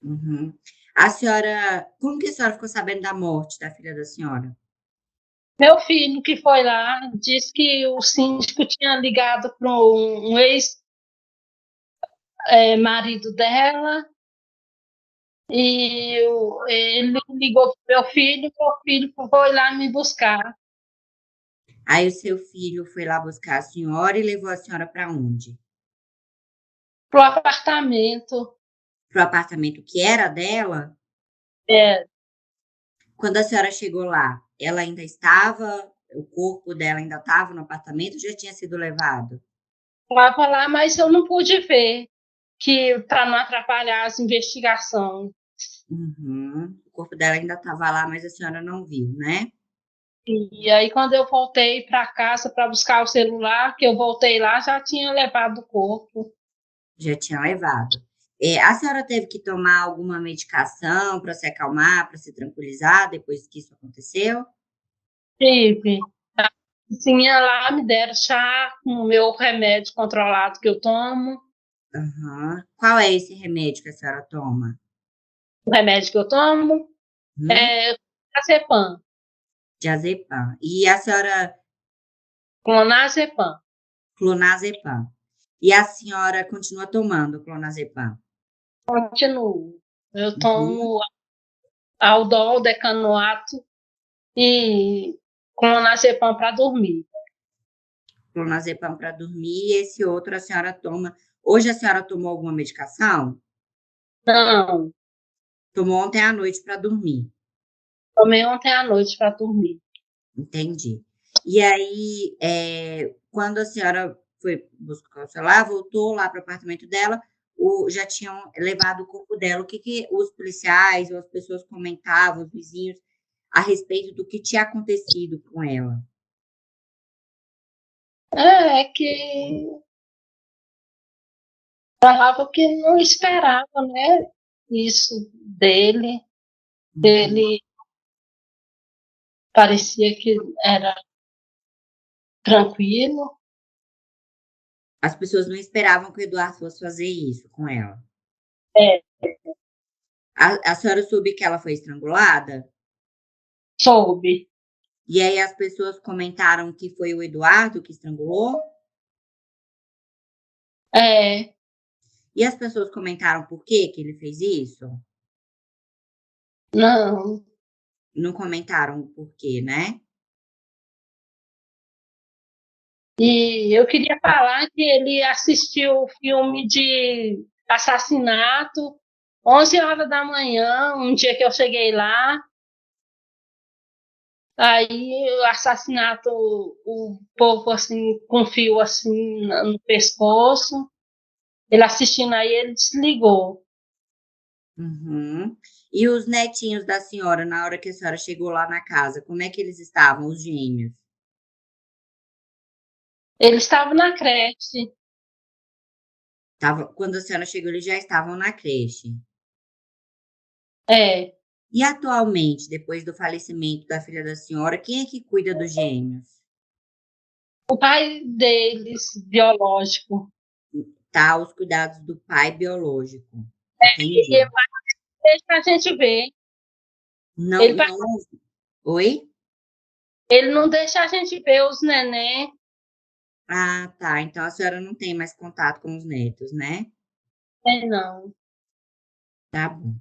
Uhum. A senhora, como que a senhora ficou sabendo da morte da filha da senhora? Meu filho que foi lá disse que o síndico tinha ligado para um ex-marido dela e ele ligou para meu filho foi lá me buscar Aí o seu filho foi lá buscar a senhora e levou a senhora para onde? pro apartamento. Para o apartamento que era dela? É, Quando a senhora chegou lá, ela ainda estava, o corpo dela ainda estava no apartamento ou já tinha sido levado? estava lá, mas eu não pude ver, que para não atrapalhar as investigações. Uhum. O corpo dela ainda estava lá, mas a senhora não viu, né? E aí, quando eu voltei para casa para buscar o celular, que eu voltei lá, já tinha levado o corpo. Já tinha levado. A senhora teve que tomar alguma medicação para se acalmar, para se tranquilizar depois que isso aconteceu? Tive. A vizinha lá me deram chá com o meu remédio controlado que eu tomo. Uhum. Qual é esse remédio que a senhora toma? O remédio que eu tomo é Diazepam, Diazepam. E a senhora, clonazepam. clonazepam. E a senhora continua tomando clonazepam? Continuo. Eu Uhum. tomo Aldol, decanoato e clonazepam para dormir. clonazepam para dormir, e esse outro a senhora toma. Hoje a senhora tomou alguma medicação? Não, Tomou ontem à noite para dormir. tomei ontem à noite para dormir. Entendi. E aí, quando a senhora foi buscar o celular, voltou lá para o apartamento dela, já tinham levado o corpo dela. O que os policiais ou as pessoas comentavam, os vizinhos, a respeito do que tinha acontecido com ela? É que falava que não esperava, né? Isso dele. Ele parecia que era tranquilo. As pessoas não esperavam que o Eduardo fosse fazer isso com ela. É, A senhora soube que ela foi estrangulada? soube. E aí as pessoas comentaram que foi o Eduardo que estrangulou? É, E as pessoas comentaram por que ele fez isso? não. Não comentaram o porquê, né? E eu queria falar que ele assistiu o filme de assassinato 11 horas da manhã, um dia que eu cheguei lá. Aí o assassinato, o povo assim, com fio assim no pescoço. Ele assistindo aí, ele desligou. Uhum. E os netinhos da senhora, na hora que a senhora chegou lá na casa, como é que eles estavam, os gêmeos? Ele estava na creche. Quando a senhora chegou, eles já estavam na creche. É, E atualmente, depois do falecimento da filha da senhora, quem é que cuida dos gêmeos? o pai deles, biológico. Tá, os cuidados do pai biológico. Ele Entendi. deixa a gente ver. Não, Ele, não. Oi? ele não deixa a gente ver os neném. Ah, tá. Então a senhora não tem mais contato com os netos, né? Não. Tá bom.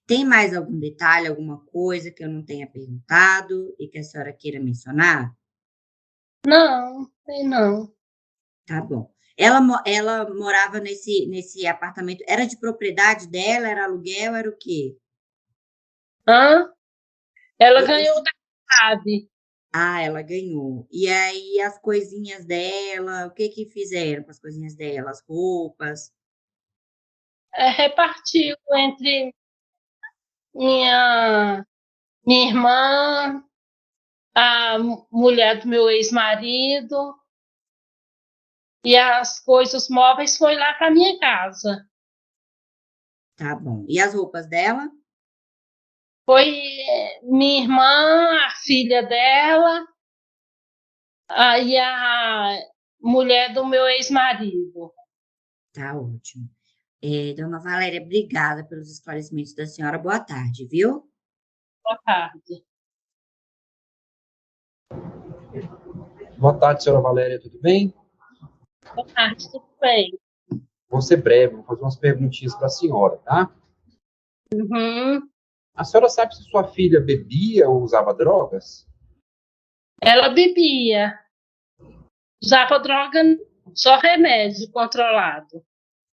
Tem mais algum detalhe, alguma coisa que eu não tenha perguntado e que a senhora queira mencionar? Não, tem não. Tá bom. Ela morava nesse apartamento, era de propriedade dela, era aluguel, era o quê? Hã? Ela Esse- ganhou da CAB. Ah, ela ganhou. E aí as coisinhas dela, o que fizeram com as coisinhas dela? As roupas? Repartiu entre minha irmã, a mulher do meu ex-marido, e as coisas móveis foi lá para minha casa. Tá bom. E as roupas dela? Foi minha irmã, a filha dela, e a mulher do meu ex-marido. Tá ótimo. Dona Valéria, obrigada pelos esclarecimentos da senhora. Boa tarde, viu? Boa tarde. Boa tarde, senhora Valéria, tudo bem? Boa tarde, tudo bem? Vou ser breve, vou fazer umas perguntinhas para a senhora, tá? Uhum. A senhora sabe se sua filha bebia ou usava drogas? Ela bebia, usava droga, só remédio controlado.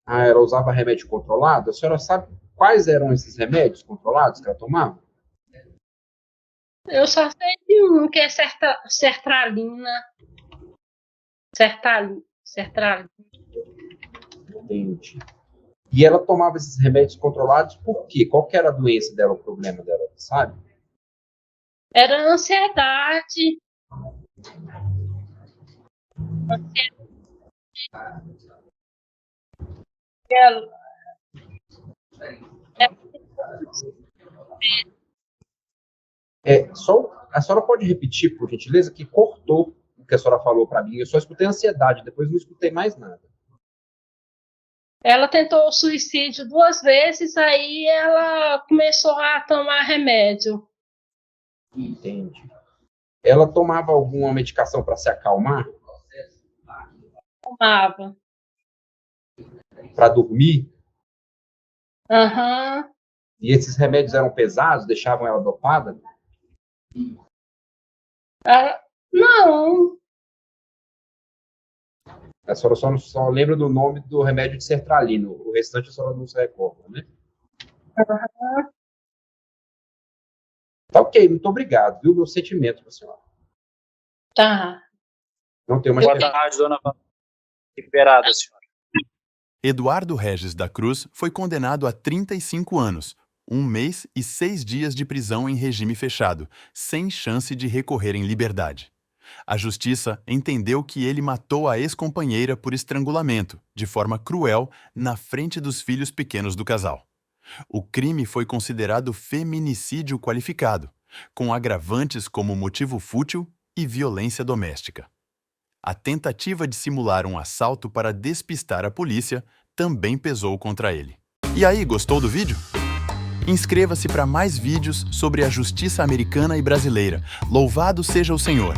Ah, ela usava remédio controlado? A senhora sabe quais eram esses remédios controlados que ela tomava? Eu só sei de um, que é sertralina. Sertralina. Entendi. E ela tomava esses remédios controlados por quê? Qual que era a doença dela, o problema dela, sabe? Era ansiedade. Ela, A senhora pode repetir, por gentileza, que cortou o que a senhora falou para mim. Eu só escutei ansiedade, depois não escutei mais nada. ela tentou suicídio 2 vezes, aí ela começou a tomar remédio. Entendi. Ela tomava alguma medicação para se acalmar? Tomava. Para dormir? Aham. E esses remédios eram pesados, deixavam ela dopada? Não. A senhora só lembra do nome do remédio de sertralina. O restante a senhora não se recorda, né? Tá ok, muito obrigado, viu? Meu sentimento para a senhora. Tá. Não tenho mais Boa perguntas. tarde, dona Vanessa. Liberada, senhora. Eduardo Regis da Cruz foi condenado a 35 anos, 1 mês e 6 dias de prisão em regime fechado, sem chance de recorrer em liberdade. A justiça entendeu que ele matou a ex-companheira por estrangulamento, de forma cruel, na frente dos filhos pequenos do casal. O crime foi considerado feminicídio qualificado, com agravantes como motivo fútil e violência doméstica. A tentativa de simular um assalto para despistar a polícia também pesou contra ele. E aí, gostou do vídeo? Inscreva-se para mais vídeos sobre a justiça americana e brasileira. Louvado seja o Senhor!